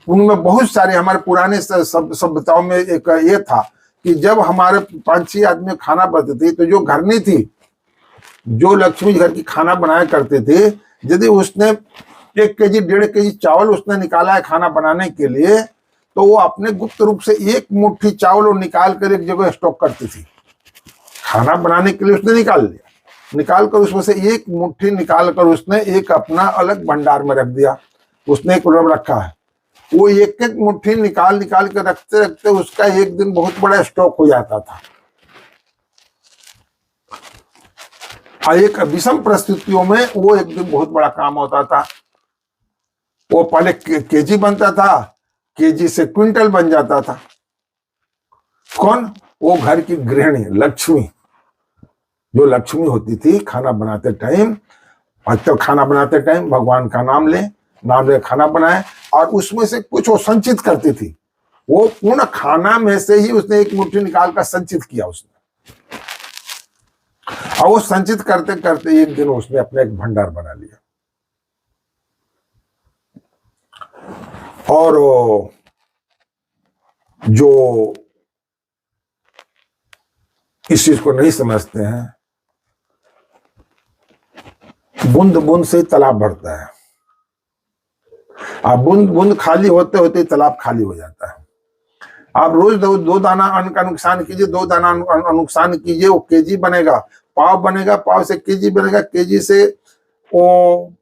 उनमें बहुत सारे हमारे पुराने सभ्यताओं में एक ये था कि जब हमारे 5-6 आदमी खाना बनाते थे, तो जो घरनी थी, जो लक्ष्मी घर की खाना बनाया करते थे, यदि उसने 1 केजी 1.5 केजी चावल उसने निकाला है खाना बनाने के लिए, तो वो अपने गुप्त रूप से 1 मुट्ठी चावल निकाल कर एक जगह स्टॉक करती थी खाना बनाने के लिए उसने निकाल लिया, निकाल कर उसमें से एक मुट्ठी निकाल कर उसने एक अपना अलग भंडार में रख दिया। उसने एक रब रखा है, वो एक एक मुट्ठी निकाल निकाल कर रखते रखते उसका एक दिन बहुत बड़ा स्टॉक हो जाता था। एक विषम परिस्थितियों में वो एक दिन बहुत बड़ा काम होता था। वो पहले केजी बनता था, केजी से क्विंटल बन जाता था। कौन? वो घर की गृहिणी लक्ष्मी, जो लक्ष्मी होती थी, खाना बनाते टाइम, तो खाना बनाते टाइम भगवान का नाम ले खाना बनाए, और उसमें से कुछ वो संचित करती थी। वो पूर्ण खाना में से ही उसने एक मुट्ठी निकाल कर संचित किया उसने, और वो संचित करते करते एक दिन उसने अपना एक भंडार बना लिया। और जो इस चीज को नहीं समझते हैं, बूंद बूंद से तालाब भरता है। आप बूंद बूंद खाली होते होते तालाब खाली हो जाता है। आप रोज दो दाना अन्न का नुकसान कीजिए, 2 दाना नुकसान कीजिए, वो केजी बनेगा, पाव बनेगा, पाव से केजी बनेगा, केजी से वो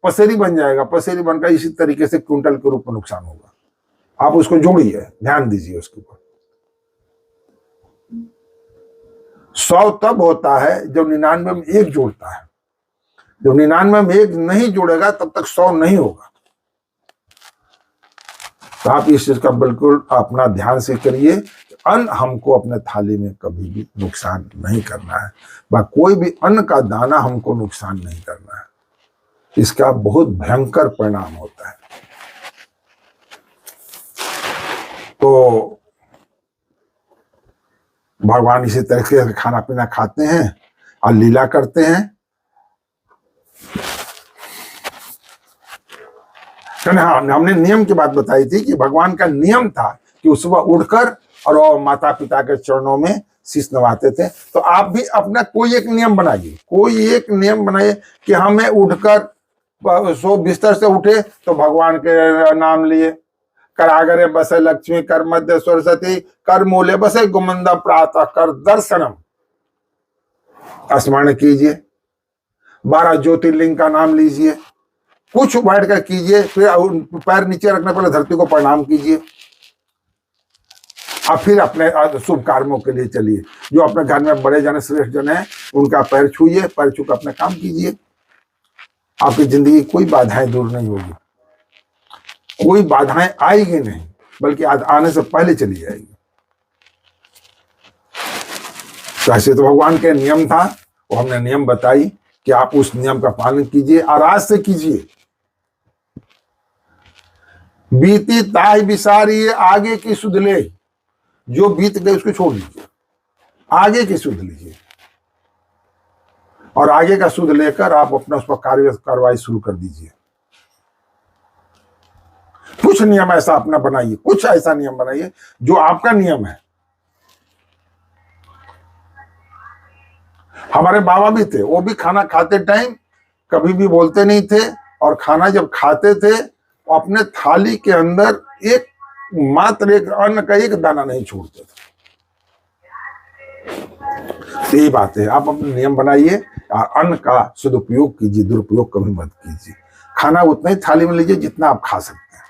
पसेरी बन जाएगा, पसेरी बनकर इसी तरीके से क्विंटल के रूप में नुकसान होगा। आप उसको जोड़िए, ध्यान दीजिए उसके ऊपर। 100 तब होता है जब 99 में 1 जोड़ता है। जब 99 में 1 नहीं जोड़ेगा तब तक 100 नहीं होगा। तो आप इस चीज का बिल्कुल अपना ध्यान से करिए। अन्न हमको अपने थाली में कभी भी नुकसान नहीं करना है, कोई भी अन्न का दाना हमको नुकसान नहीं करना है। इसका बहुत भयंकर परिणाम होता है। तो भगवान इसी तरीके से खाना पीना खाते हैं और लीला करते हैं। हाँ, हमने नियम की बात बताई थी कि भगवान का नियम था कि उस सुबह उठकर और माता पिता के चरणों में शीश नवाते थे। तो आप भी अपना कोई एक नियम बनाइए, कोई एक नियम बनाइए कि हमें उठकर सो बिस्तर से उठे तो भगवान के नाम लिए, करागरे बसे लक्ष्मी, कर मध्य सरस्वती, कर मूले बसे गुमंदा, प्रातः कर दर्शनम स्मरण कीजिए, 12 ज्योतिर्लिंग का नाम लीजिए, कुछ बैठ कर कीजिए, फिर पैर नीचे रखने पहले धरती को प्रणाम कीजिए, और फिर अपने शुभ कार्यों के लिए चलिए। जो अपने घर में बड़े जन श्रेष्ठ जन है उनका पैर छूइए, पैर छू कर अपना काम कीजिए। आपकी जिंदगी कोई बाधाएं दूर नहीं होगी, कोई बाधाएं आएगी नहीं, बल्कि आने से पहले चली जाएगी। तो ऐसे तो भगवान के नियम था, वो हमने नियम बताई कि आप उस नियम का पालन कीजिए और आज से कीजिए। बीती ताई बिसारी, आगे की सुध ले। जो बीत गए उसको छोड़ दीजिए, आगे की सुध लीजिए, और आगे का सुध लेकर आप अपना उस पर कार्रवाई शुरू कर दीजिए। कुछ नियम ऐसा अपना बनाइए, कुछ ऐसा नियम बनाइए जो आपका नियम है। हमारे बाबा भी थे, वो भी खाना खाते टाइम कभी भी बोलते नहीं थे, और खाना जब खाते थे अपने थाली के अंदर मात्र एक अन्न का एक दाना नहीं छोड़ते थे। यही बात है, आप अपने नियम बनाइए और अन्न का सदुपयोग कीजिए, दुरुपयोग कभी मत कीजिए। खाना उतना ही थाली में लीजिए जितना आप खा सकते हैं,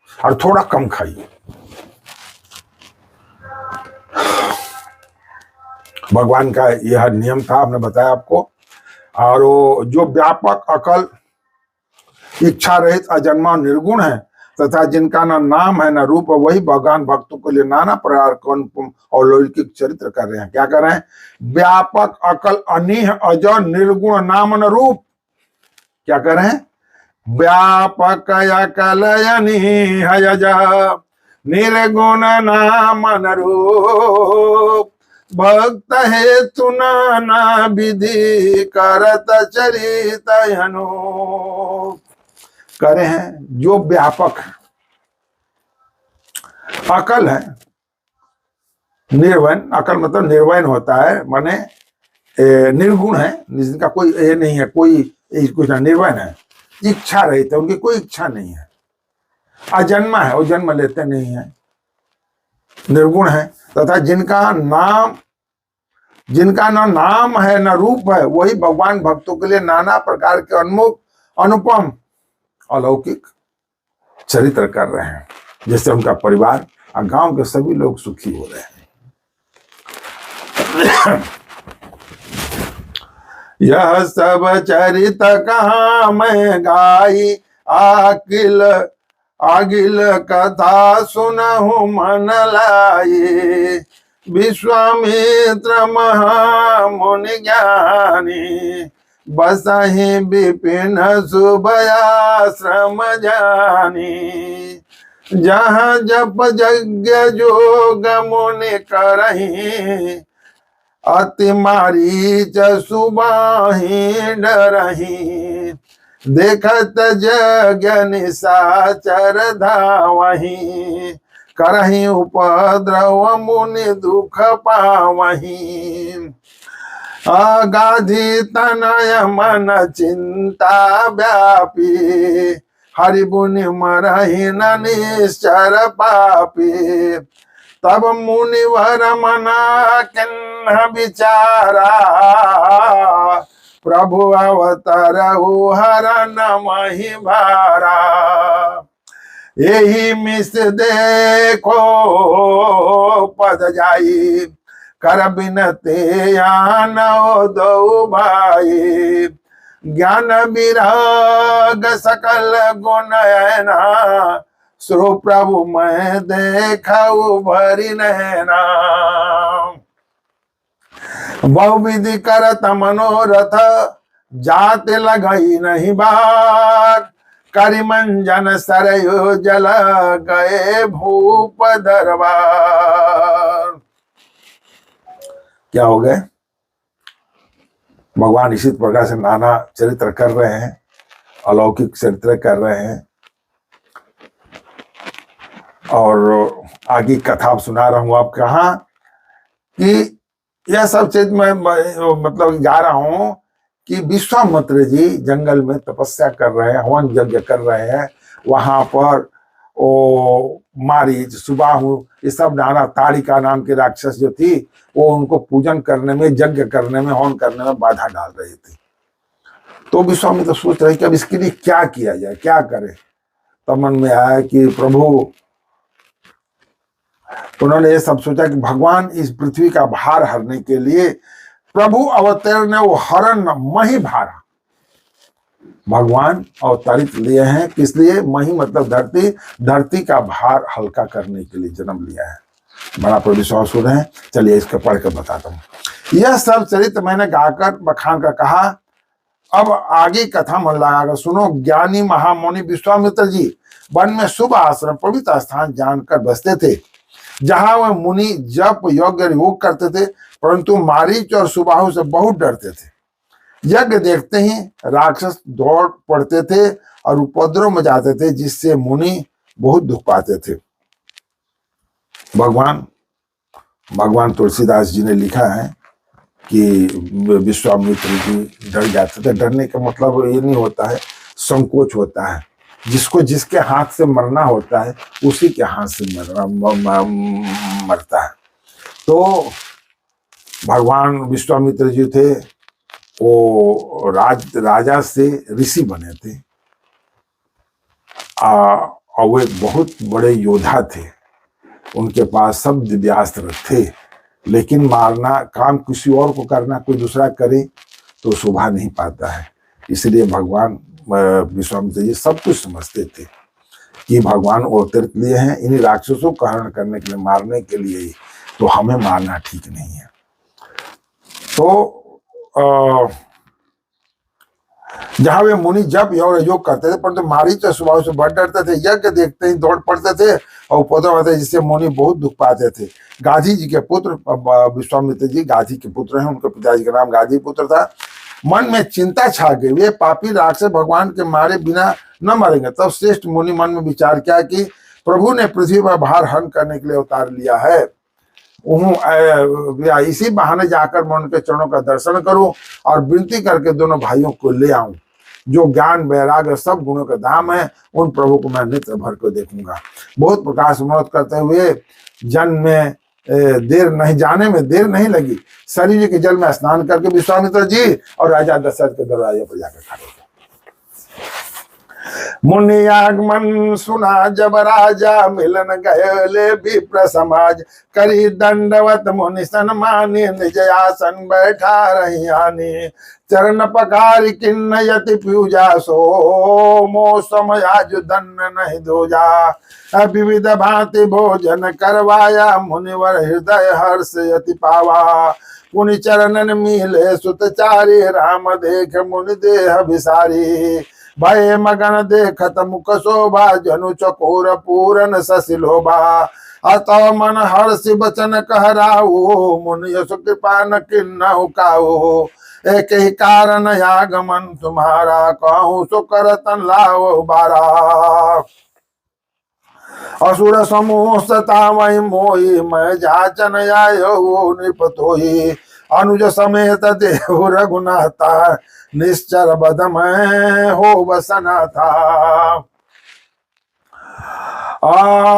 और थोड़ा कम खाइए। भगवान का यह नियम था, हमने बताया आपको। और वो जो व्यापक अकल, इच्छा रहित, अजन्मा, निर्गुण है, तथा जिनका न नाम है न रूप, वही भगवान भक्तों के लिए नाना प्रकार और लौकिक चरित्र कर रहे हैं। क्या कर रहे हैं? व्यापक अकल, अनिह, अज, निर्गुण, नाम न रूप। क्या कर रहे हैं? व्यापक अकल, अनिह, अज, निर्गुण, नाम न रूप, भक्त हेतु नाना विधि, करत चरित अनूप। करे हैं जो व्यापक है, अकल है, निर्वयन, अकल मतलब निर्वयन होता है, माने निर्गुण है, जिनका कोई ये नहीं है, कोई कुछ ना, निर्वयन है, इच्छा रहित है, उनकी कोई इच्छा नहीं है, अजन्मा है, वो जन्म लेते नहीं है, निर्गुण है, तथा जिनका नाम जिनका न नाम है न रूप है, वही भगवान भक्तों के लिए नाना प्रकार के अनमोल अनुपम अलौकिक चरित्र कर रहे हैं, जिससे उनका परिवार और गांव के सभी लोग सुखी हो रहे हैं। यह सब चरित कहाँ मैं गाई, आगिल कथा सुनहु मन लाई। विश्वामित्र महामुनि ज्ञानी, बसहि विपिन शुभयाश्रम जानी। जहाँ जप यज्ञ जोग मुनि करही, अति मारीच सुबाहि डरही। देखत यज्ञ निशाचर धावही, करही उपद्रव मुनि दुख पावही। अगाधी तनय मन चिंता व्यापी, हरि मुनि मरहि न निश्चर पापी। तब मुनिवर मना किन्ह विचारा, प्रभु अवतरहु हरन महि भारा। यही मिस देखो पद जाई, कर बिनते आनो दो भाई। ज्ञान विराग सकल गुण ऐना, सो प्रभु मैं देखऊ भरी नैना। बहुविधि करत मनोरथ, जाते लगई नहीं बात। करिमंजन सरयु जल गए भूप दरबार। क्या हो गए? भगवान इसी प्रकार से नाना चरित्र कर रहे हैं, अलौकिक चरित्र कर रहे हैं। और आगे कथा सुना रहा हूं आप कहा कि यह सब चीज मैं मतलब गा रहा हूं कि विश्वामित्र जी जंगल में तपस्या कर रहे हैं, हवन यज्ञ कर रहे हैं। वहां पर ओ मारीच, सुबाहु, ये सब नाना, ताड़िका नाम के राक्षस जो थी, वो उनको पूजन करने में, यज्ञ करने में, हवन करने में बाधा डाल रही थी। तो विश्वामित्र सोच रहे कि अब इसके लिए क्या किया जाए, क्या करें। तब मन में आया कि प्रभु, उन्होंने ये सब सोचा कि भगवान इस पृथ्वी का भार हरने के लिए प्रभु अवतरण, वो हरण मही भारा। भगवान अवतरित लिए हैं, किस लिए? मही मतलब धरती, धरती का भार हल्का करने के लिए जन्म लिया है। बड़ा पर विश्वास हो रहे हैं। चलिए इसको पढ़ कर बताता हूँ। यह सब चरित्र मैंने गाकर बखान कर कहा। अब आगे कथा मन लगाकर सुनो। ज्ञानी महामुनि विश्वामित्र जी वन में शुभ आश्रम पवित्र स्थान जानकर बसते थे, जहां वह मुनि जप यज्ञ योग करते थे, परंतु मारीच और सुबाहु से बहुत डरते थे। यज्ञ देखते ही राक्षस दौड़ पड़ते थे और उपद्रव में जाते थे, जिससे मुनि बहुत दुख पाते थे। भगवान तुलसीदास जी ने लिखा है कि विश्वामित्र जी डर जाते थे। डरने का मतलब ये नहीं होता है, संकोच होता है। जिसको जिसके हाथ से मरना होता है, उसी के हाथ से मरता है। तो भगवान विश्वामित्र जी थे, वो राजा से ऋषि बने थे, और वो एक बहुत बड़े योद्धा थे। उनके पास सब दिव्यास्त्र थे, लेकिन मारना काम किसी और को करना, कोई दूसरा करे तो शोभा नहीं पाता है। इसलिए भगवान विश्वामित्र जी सब कुछ समझते थे कि भगवान अवतरित लिए हैं इन्हीं राक्षसों को हरण करने के लिए, मारने के लिए ही, तो हमें मारना ठीक नहीं है। तो जहां वे मुनि जप योग करते थे, परंतु मारीच स्वभाव से बढ़ डरते थे। यज्ञ देखते ही दौड़ पड़ते थे और उपद्रव होते, जिससे मुनि बहुत दुख पाते थे। गाधी जी के पुत्र विश्वामित्र जी गाधी के पुत्र हैं, उनके पिताजी का नाम गाधी पुत्र था। मन में चिंता छा गई, वे पापी राक्षस भगवान के मारे बिना न मरेंगे। तब श्रेष्ठ मुनि मन में विचार किया कि प्रभु ने पृथ्वी पर भार हरण करने के लिए अवतार लिया है, इसी बहाने जाकर मैं उनके चरणों का दर्शन करूं और विनती करके दोनों भाइयों को ले आऊं। जो ज्ञान वैराग्य सब गुणों का धाम है, उन प्रभु को मैं नित्य भर को देखूंगा। बहुत प्रकार से मनोरथ करते हुए जन्म में देर नहीं, जाने में देर नहीं लगी। सरयू जी के जल में स्नान करके विश्वामित्र जी और राजा दशरथ के दरवाजे पर जाकर खड़े थे। मुनि आगमन सुना जब राजा, मिलन गए विप्र समाज। करी दंडवत मुनि सन्मानी, निज आसन बैठा रही आनी। चरण पकार किन्न यति पूजा, सो मौसम आज दन्न नहीं दूजा। विविध भांति भोजन करवाया, मुनिवर हृदय हर्ष यति पावा। पुनि चरणन मिले सुतचारी, राम देख मुनि देह विसारी। भय मगन देखत मुख शोभा, जनु चकोर पूरन ससिलोभा। अतः मन हर्ष बचन कहराओ, मुनि यश कृपा न किन्नहु काओ। एक ही कारण आगमन तुम्हारा, कहूँ सो करतन लाओ बारा। असुर समूह सता वही मोही, मैं जाचन आयो नृपतोही। अनुज समेत देव रघुनाथा, निश्चर बद में हो बसना था।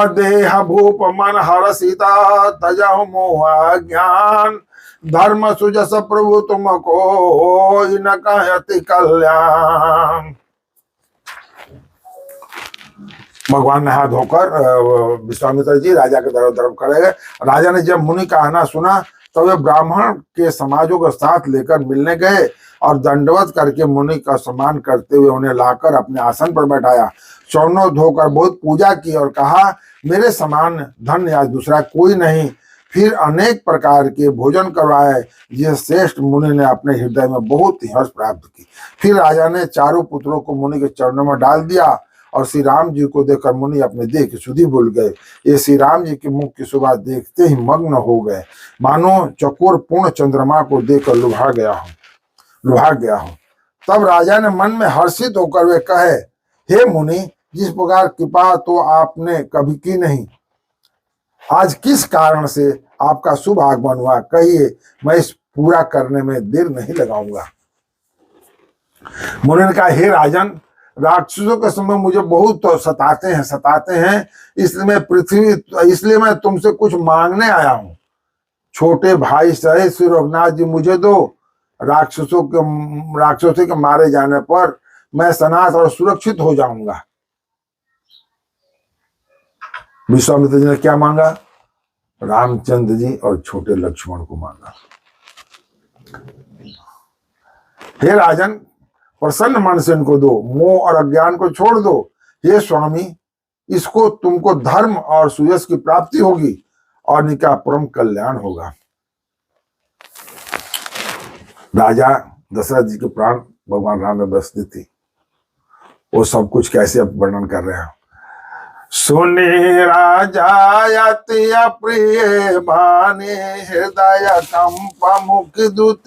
देह भूप मन हरसिता, तजह मोह ज्ञान। धर्म सुजस प्रभु तुमको, न कहति कल्याण। भगवान ने हाथ धोकर विश्वामित्र जी राजा के तरफ खड़े गए। राजा ने जब मुनि का आना सुना तो वे ब्राह्मण के समाजों को साथ लेकर मिलने गए और दंडवत करके मुनि का सम्मान करते हुए उन्हें लाकर अपने आसन पर बैठाया। चरणों धोकर बहुत पूजा की और कहा, मेरे समान धन्य आज दूसरा कोई नहीं। फिर अनेक प्रकार के भोजन करवाए, यह श्रेष्ठ मुनि ने अपने हृदय में बहुत ही हर्ष प्राप्त की। फिर राजा ने चारों पुत्रों को मुनि के चरणों में डाल दिया और श्री राम जी को देखकर मुनि अपने देह की सुधि भूल गए। ये श्री राम जी के मुख की शोभा देखते ही मग्न हो गए, मानो चकोर पूर्ण चंद्रमा को देखकर लुभा गया हो। तब राजा ने मन में हर्षित होकर वे कहे, हे मुनि, जिस प्रकार कृपा तो आपने कभी की नहीं, आज किस कारण से आपका शुभ आगमन हुआ, कहिए, मैं इस पूरा करने में देर नहीं लगाऊंगा। मुनि ने कहा, हे राजन, राक्षसों के समय मुझे बहुत तो सताते हैं, इसलिए मैं तुमसे कुछ मांगने आया हूँ। छोटे भाई सहित श्री रघुनाथ जी मुझे दो। राक्षसों के मारे जाने पर मैं सनाथ और सुरक्षित हो जाऊंगा। विश्वामित्र जी ने क्या मांगा? रामचंद्र जी और छोटे लक्ष्मण को मांगा। हे राजन, प्रसन्न मन से इनको दो, मोह और अज्ञान को छोड़ दो। हे स्वामी, इसको तुमको धर्म और सुयश की प्राप्ति होगी और इनका परम कल्याण होगा। राजा दशरथ जी के प्राण भगवान राम में बसती थी। वो सब कुछ कैसे अब वर्णन कर रहे हैं। सुने राजा अति अप्रिय बानी, हृदय कंप मुख दूत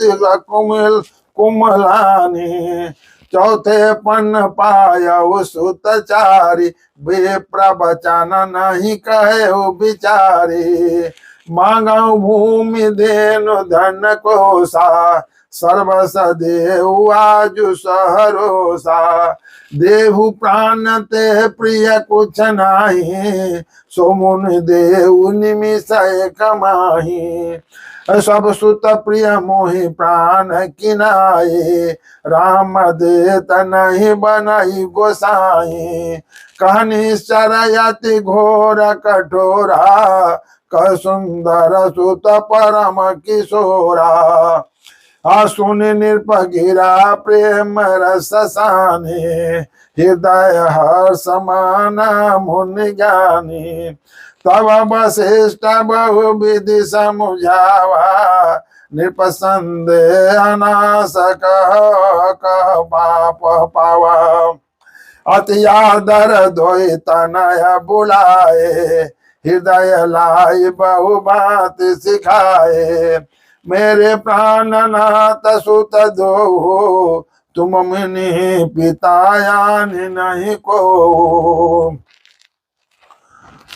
कुमलानी। चौथे पन पायउ सुतचारी, विप्र बचन नहीं कहे बिचारी। मांगऊ भूमि देनु धन कोसा, सर्वस देहु आजु सहरोसा। देहु प्राण ते प्रिय कुछ नाही, सो मुनि देहु निमिष कमाही। सब सुत प्रिय मोहि प्राण किनाए, राम देत नहीं बनई गोसाई। कहनी चरयति घोर कठोरा, कह सुंदर सुत परम किशोरा। सुन नृप गिरा प्रेम रस साने, हृदय हर्ष माना मुनि ज्ञानी। तब वशिष्ठ बहुविधि समझावा, नृप संदेह नाश कह पाप पावा। अति आदर धोई तनय बुलाए, हृदय लाई बहु बात सिखाए। मेरे प्राणनाथ सुत दो, तुम मुनि पितायान नहीं को।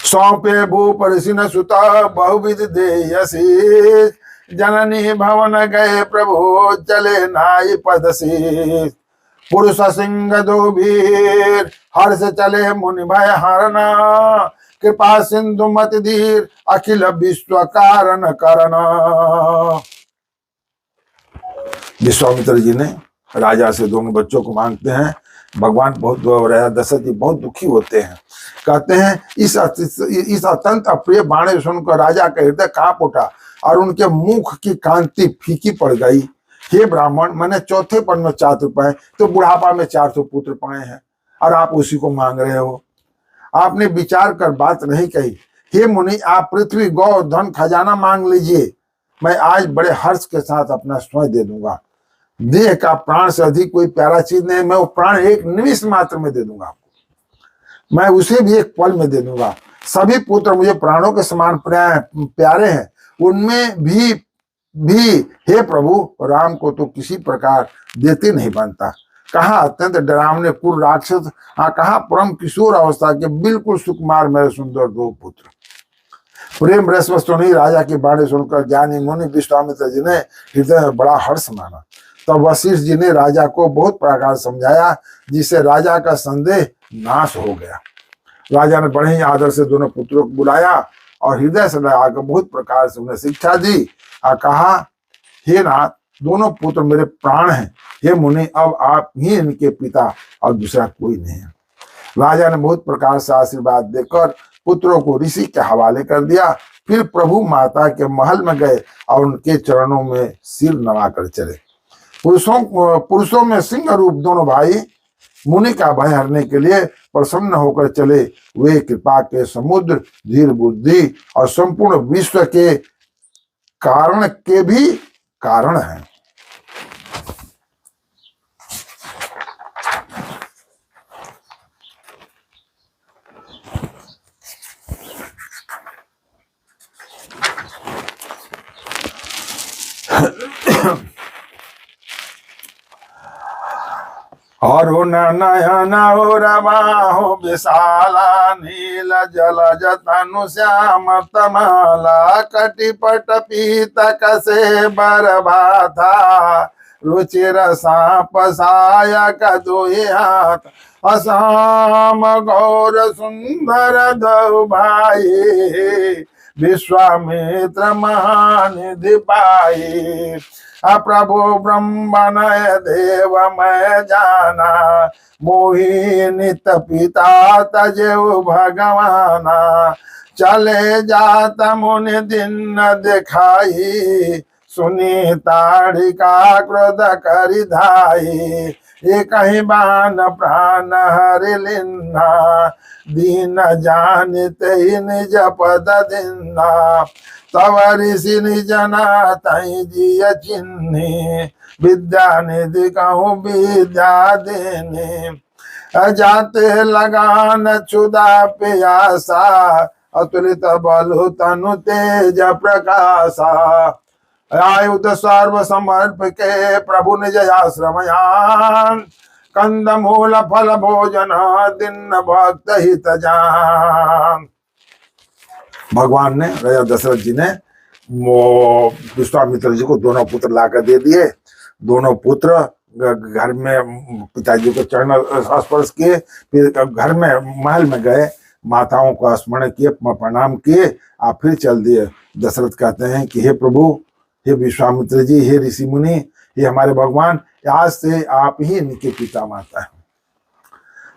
सौंपे भूप ऋषि न सुत बहुविध देयसी, जननी भवन गए प्रभु चले नाई पदसी। पुरुष सिंह दो वीर, हर्ष चले मुनि भय हरना, कृपा सिंधु मति धीर अखिल विश्व कारण करण। विश्वामित्र जी ने राजा से दोनों बच्चों को मांगते हैं। भगवान राजा दशरथ जी बहुत दुखी होते हैं। कहते हैं इस अत्यंत अप्रिय बाणी सुनकर राजा का हृदय कांप उठा और उनके मुख की कांति फीकी पड़ गई। हे ब्राह्मण, मैंने चौथे पन में 4 पाए तो बुढ़ापा में 400 पुत्र पाए हैं और आप उसी को मांग रहे हो। आपने विचार कर बात नहीं कही। हे मुनि, आप पृथ्वी गौ धन खजाना मांग लीजिए, मैं आज बड़े हर्ष के साथ अपना स्वयं दे दूंगा। देह का प्राण से अधिक कोई प्यारा चीज नहीं, मैं वो प्राण एक निमिष मात्र में दे दूंगा आपको, मैं उसे भी एक पल में दे दूंगा। सभी पुत्र मुझे प्राणों के समान प्यारे हैं, उनमें भी हे प्रभु राम को तो किसी प्रकार देते नहीं बनता। कहा अत्यंत डरावने कुर राक्षस, कहा परम किशोर अवस्था के बिल्कुल सुकुमार मेरे सुंदर 2 पुत्र। प्रेम रस नहीं राजा की बाणी सुनकर ज्ञानी मुनि विश्वामित्र जी ने हृदय में बड़ा हर्ष माना। तब वशिष्ठ जी ने राजा को बहुत प्रकार समझाया, जिससे राजा का संदेह नाश हो गया। राजा ने बड़े ही आदर से दोनों पुत्रों को बुलाया और हृदय से लगाकर बहुत प्रकार से उन्हें शिक्षा दी और कहा, हे नाथ, दोनों पुत्र मेरे प्राण हैं। हे मुनि, अब आप ही इनके पिता और दूसरा कोई नहीं है। राजा ने बहुत प्रकार से आशीर्वाद देकर पुत्रों को ऋषि के हवाले कर दिया। फिर प्रभु माता के महल में गए और उनके चरणों में सिर नवाकर चले। पुरुषों में सिंह रूप दोनों भाई मुनि का भय हरने के लिए प्रसन्न होकर चले। वे कृपा के समुद्र, धीर बुद्धि और संपूर्ण विश्व के कारण के भी कारण हैं। और नयन और बाहो विशाला, नील जल जतनु श्याम तमाला, कटिपट पीतक से बरबाथा, रुचिर सांप सायक दुहि हाथ, असाम गौर सुंदर दो भाई, विश्वामित्र महानिधि पाई। प्रभु ब्रह्मणय देव मैं जाना, मोहि नित पिता तजेउ भगवाना, चले जात मुनि दिन दिखाई, सुनी ताड़िका क्रोध करि धाई, एक ही बान प्राण हरि लिन्ना, दीन जानित ही निज पद दिन्ना, तव ऋषि निजना तई जिय चिन्हि, विद्या निधि कहूँ विद्या देने, जाते लगान क्षुधा प्यासा, अतुलित बलु तनु तेज प्रकाशा, आयुध सर्व समर्प के प्रभु निज आश्रमयान, कंद मूल फल भोजन दिन भक्त हित जान। भगवान ने, राजा दशरथ जी ने विश्वामित्र जी को दोनों पुत्र लाकर दे दिए। दोनों पुत्र घर में पिताजी को चरण स्पर्श किए, फिर घर में महल में गए, माताओं को स्मरण किए, प्रणाम किए, आप फिर चल दिए। दशरथ कहते हैं कि हे प्रभु, हे विश्वामित्र जी, हे ऋषि मुनि, हे हमारे भगवान, आज से आप ही इनके पिता माता हैं।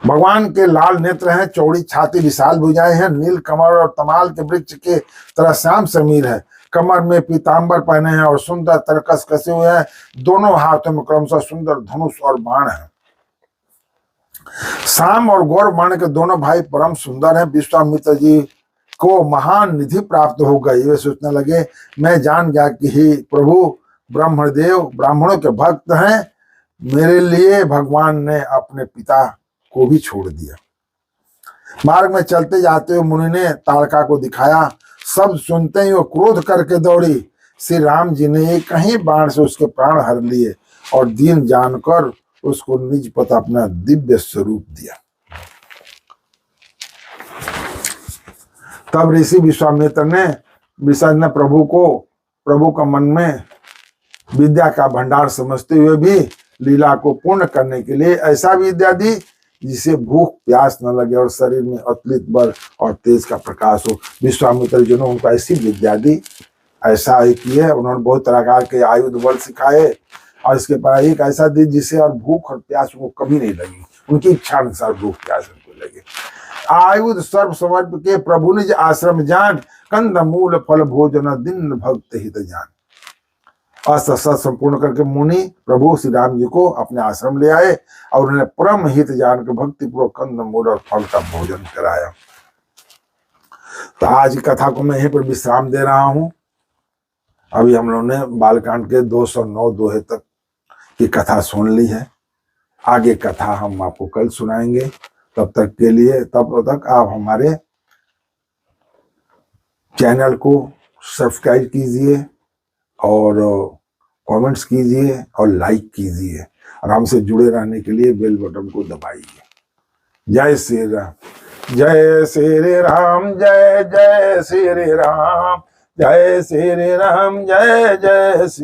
भगवान के लाल नेत्र हैं, चौड़ी छाती, विशाल भुजाएं हैं, नील कमर और तमाल के वृक्ष के तरह श्याम समीर है, कमर में पीतांबर पहने हैं और सुंदर तरकस कसे हुए हैं, दोनों हाथों में क्रमशः सुंदर धनुष और बाण है। शाम और गौर वर्ण के दोनों भाई परम सुंदर हैं। विश्वामित्र जी को महान निधि प्राप्त हो गई। वे सोचने लगे, मैं जान गया कि हे प्रभु ब्रह्मदेव ब्राह्मणों के भक्त हैं, मेरे लिए भगवान ने अपने पिता को भी छोड़ दिया। मार्ग में चलते जाते हुए मुनि ने ताड़का को दिखाया। सब सुनते ही वो क्रोध करके दौड़ी। श्री राम जी ने एक ही बाण से उसके प्राण हर लिए और दीन जानकर उसको निज पता अपना दिव्य स्वरूप दिया। तब ऋषि विश्वामित्र ने प्रभु का मन में विद्या का भंडार समझते हुए भी लीला को पूर्ण करने के लिए ऐसा विद्या दी जिसे भूख प्यास न लगे और शरीर में अतुलित बल और तेज का प्रकाश हो। विश्वामित्र जी ने उनको ऐसी विद्या दी, ऐसा ही किए, उन्होंने बहुत प्रकार के आयुध बल सिखाए और इसके पर एक ऐसा दी जिससे और भूख और प्यास को कभी नहीं लगी, उनकी इच्छा अनुसार भूख प्यास उनको लगे। आयुध सर्व समर्प के प्रभु निज आश्रम जान, कंद मूल फल भोजन दिन भक्त हित जान। अस्त्र शस्त्र संपूर्ण करके मुनि प्रभु श्री राम जी को अपने आश्रम ले आए और उन्हें परम हित जान के भक्ति पूर्वक कंद मूल और फल का भोजन कराया। तो आज की कथा को मैं यहीं पर विश्राम दे रहा हूं। अभी हम लोगों ने बालकांड के 209 दोहे तक की कथा सुन ली है। आगे कथा हम आपको कल सुनाएंगे। तब तक आप हमारे चैनल को सब्सक्राइब कीजिए और कमेंट्स कीजिए और लाइक कीजिए और हमसे जुड़े रहने के लिए बेल बटन को दबाइए। जय श्री राम, जय श्री राम, जय जय श्री राम, जय श्री राम, जय जय श्री